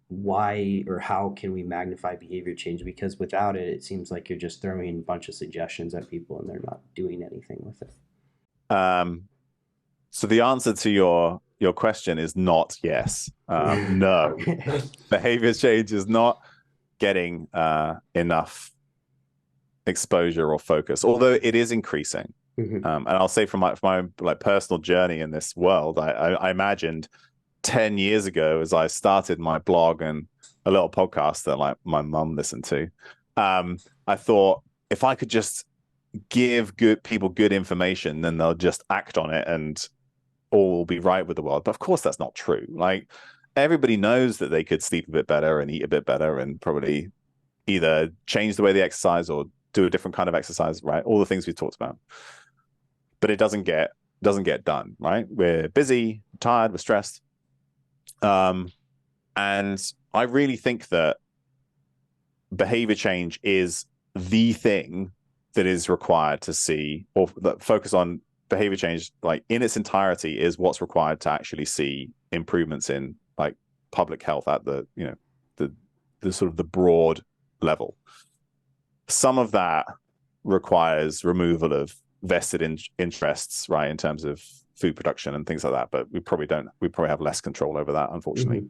why or how can we magnify behavior change? Because without it, it seems like you're just throwing a bunch of suggestions at people and they're not doing anything with it. So the answer to your question is not yes. No, behavior change is not getting enough exposure or focus, although it is increasing. And I'll say from my like personal journey in this world, I imagined 10 years ago, as I started my blog and a little podcast that like my mum listened to, I thought if I could just give people good information, then they'll just act on it and all will be right with the world. But of course, that's not true. Like everybody knows that they could sleep a bit better and eat a bit better and probably either change the way they exercise or do a different kind of exercise, right? All the things we've talked about. But it doesn't get done, right? We're busy, tired, we're stressed. And I really think that behavior change is the thing that is required to see, or that focus on behavior change like in its entirety is what's required to actually see improvements in like public health at the sort of the broad level. Some of that requires removal of vested interests, right, in terms of food production and things like that, but we probably have less control over that, unfortunately.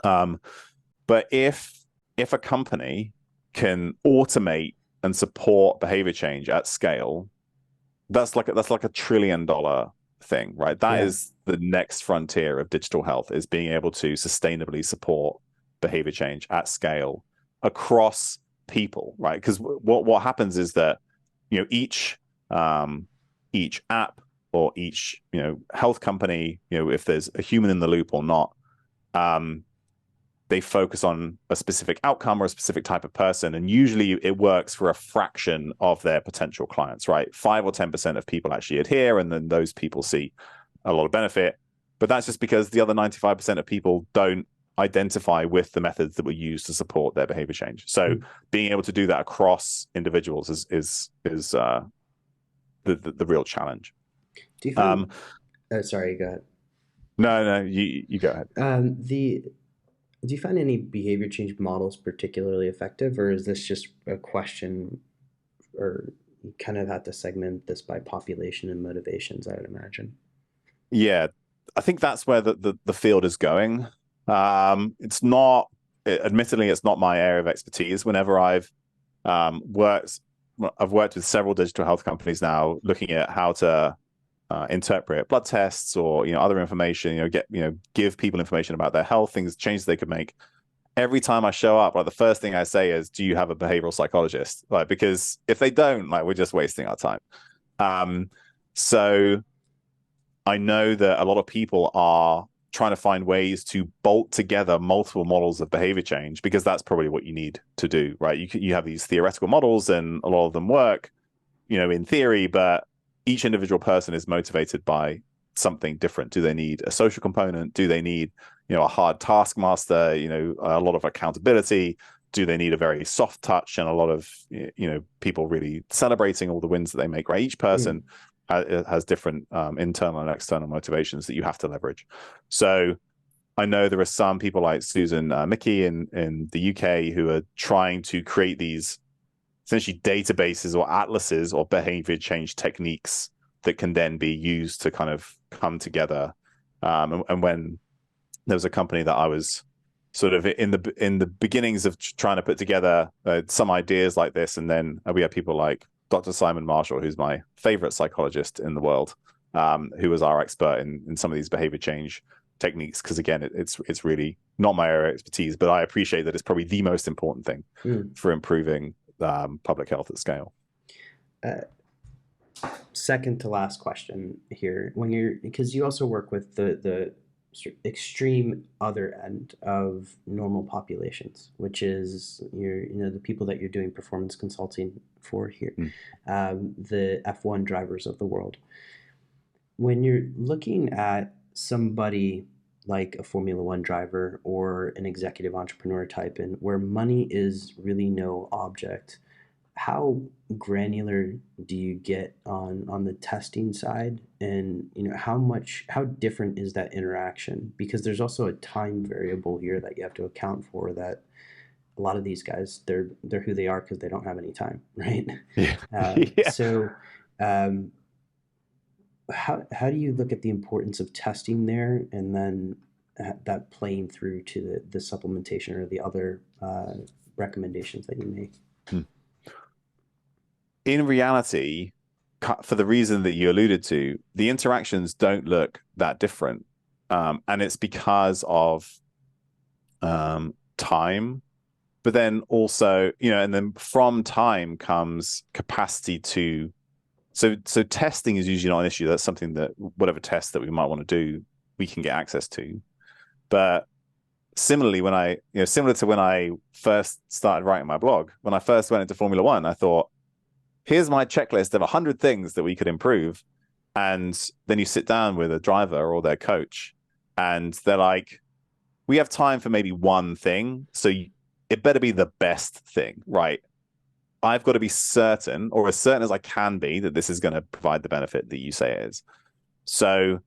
But if a company can automate and support behavior change at scale, that's like a $1 trillion thing, right? That is the next frontier of digital health, is being able to sustainably support behavior change at scale across people, right? Because what happens is that, each app or each, health company, if there's a human in the loop or not, they focus on a specific outcome or a specific type of person. And usually it works for a fraction of their potential clients, right? 5 or 10% of people actually adhere, and then those people see a lot of benefit. But that's just because the other 95% of people don't identify with the methods that were used to support their behavior change. So being able to do that across individuals is the real challenge. Do you find, sorry, go ahead. No, you go ahead. Do you find any behavior change models particularly effective, or is this just a question, or you kind of have to segment this by population and motivations, I would imagine? Yeah, I think that's where the field is going. It's not, admittedly, it's not my area of expertise. Whenever I've worked with several digital health companies now, looking at how to interpret blood tests or other information, give people information about their health, changes they could make. Every time I show up, like, the first thing I say is, "Do you have a behavioral psychologist?" Like, because if they don't, like, we're just wasting our time. So I know that a lot of people are trying to find ways to bolt together multiple models of behavior change, because that's probably what you need to do, right? You have these theoretical models, and a lot of them work, in theory, but each individual person is motivated by something different. Do they need a social component? Do they need, a hard taskmaster, a lot of accountability? Do they need a very soft touch and a lot of, people really celebrating all the wins that they make, right? Each person has different internal and external motivations that you have to leverage. So I know there are some people like Susan Mickey in the UK who are trying to create these essentially databases or atlases or behavior change techniques that can then be used to kind of come together. And when there was a company that I was sort of in the beginnings of trying to put together some ideas like this, and then we had people like Dr. Simon Marshall, who's my favorite psychologist in the world, who was our expert in some of these behavior change techniques. Because again, it's really not my area of expertise, but I appreciate that it's probably the most important thing for improving public health at scale. Second to last question here, because you also work with the extreme other end of normal populations, which is the people that you're doing performance consulting for here, the F1 drivers of the world. When you're looking at somebody like a Formula One driver or an executive entrepreneur type, and where money is really no object, how granular do you get on the testing side, and how different is that interaction? Because there's also a time variable here that you have to account for, that a lot of these guys, they're who they are because they don't have any time, right? So how do you look at the importance of testing there, and then that playing through to the supplementation or the other recommendations that you make? In reality, for the reason that you alluded to, the interactions don't look that different. And it's because of time, but then also, and then from time comes capacity to, so testing is usually not an issue. That's something that whatever test that we might want to do, we can get access to. But similarly, similar to when I first started writing my blog, when I first went into Formula One, I thought, here's my checklist of 100 things that we could improve. And then you sit down with a driver or their coach, and they're like, we have time for maybe one thing. So it better be the best thing, right? I've got to be certain, or as certain as I can be, that this is going to provide the benefit that you say it is. So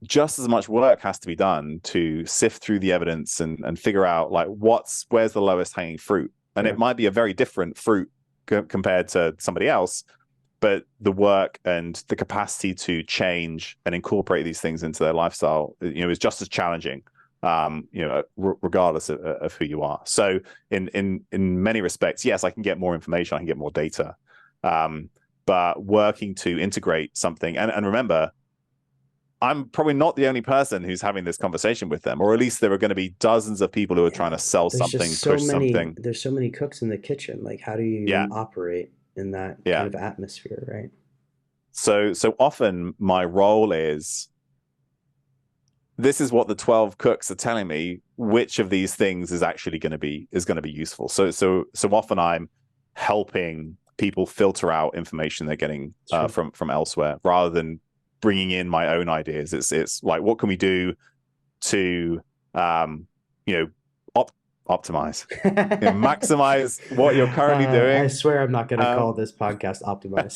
just as much work has to be done to sift through the evidence and figure out, like, where's the lowest hanging fruit. And it might be a very different fruit compared to somebody else, but the work and the capacity to change and incorporate these things into their lifestyle, is just as challenging, regardless of who you are. So in many respects, yes, I can get more information, I can get more data, but working to integrate something, and remember, I'm probably not the only person who's having this conversation with them, or at least there are going to be dozens of people who are trying to sell something, push something. There's so many cooks in the kitchen. Like, how do you even operate in that kind of atmosphere, right? So often my role is, this is what the 12 cooks are telling me, which of these things is actually going to be useful. So often I'm helping people filter out information they're getting from elsewhere, rather than bringing in my own ideas. It's like, what can we do to optimize, maximize what you're currently doing. I swear I'm not going to call this podcast optimize.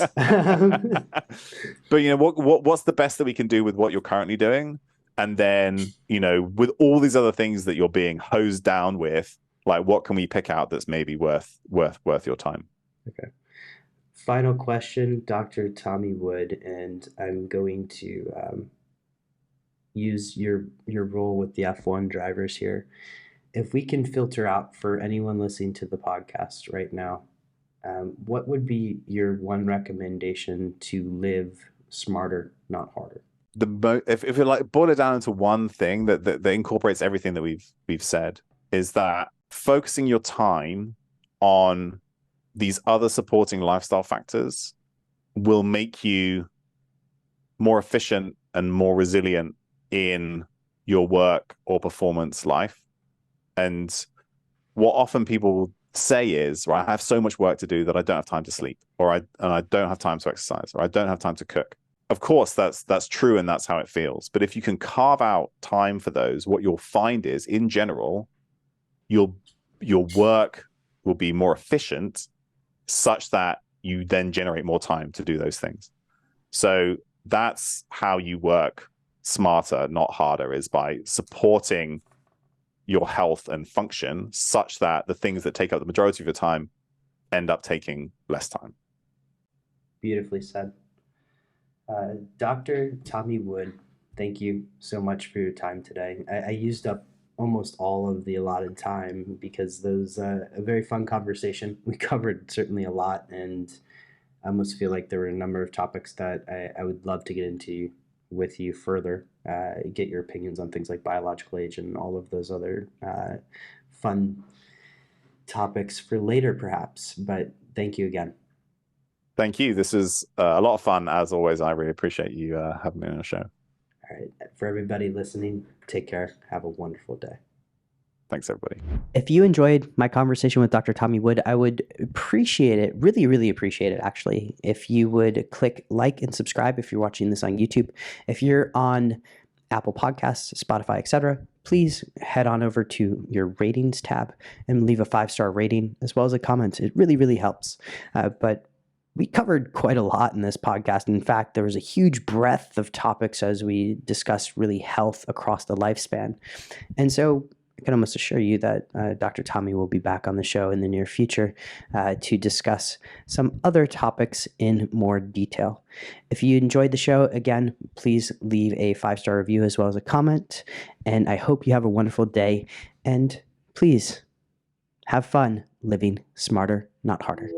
But what's the best that we can do with what you're currently doing, and then with all these other things that you're being hosed down with, like, what can we pick out that's maybe worth your time? Okay. Final question, Dr. Tommy Wood, and I'm going to use your role with the F1 drivers here. If we can filter out for anyone listening to the podcast right now, what would be your one recommendation to live smarter, not harder? If you like boil it down into one thing that incorporates everything that we've said, is that focusing your time on these other supporting lifestyle factors will make you more efficient and more resilient in your work or performance life. And what often people say is, right, I have so much work to do that I don't have time to sleep, or I don't have time to exercise, or I don't have time to cook. Of course, that's true, and that's how it feels. But if you can carve out time for those, what you'll find is, in general, your work will be more efficient, such that you then generate more time to do those things. So that's how you work smarter, not harder, is by supporting your health and function such that the things that take up the majority of your time end up taking less time. Beautifully said. Dr. Tommy Wood, thank you so much for your time today. I used up almost all of the allotted time because those a very fun conversation. We covered certainly a lot, and I almost feel like there were a number of topics that I would love to get into with you further, get your opinions on things like biological age and all of those other fun topics for later, perhaps. But thank you again. Thank you. This is a lot of fun, as always. I really appreciate you having me on the show. All right. For everybody listening, take care. Have a wonderful day. Thanks, everybody. If you enjoyed my conversation with Dr. Tommy Wood, I would appreciate it, really, really appreciate it, actually, if you would click like and subscribe if you're watching this on YouTube. If you're on Apple Podcasts, Spotify, etc., please head on over to your ratings tab and leave a 5-star rating as well as a comment. It really, really helps. But we covered quite a lot in this podcast. In fact, there was a huge breadth of topics as we discussed really health across the lifespan. And so I can almost assure you that Dr. Tommy will be back on the show in the near future to discuss some other topics in more detail. If you enjoyed the show, again, please leave a 5-star review as well as a comment. And I hope you have a wonderful day. And please have fun living smarter, not harder.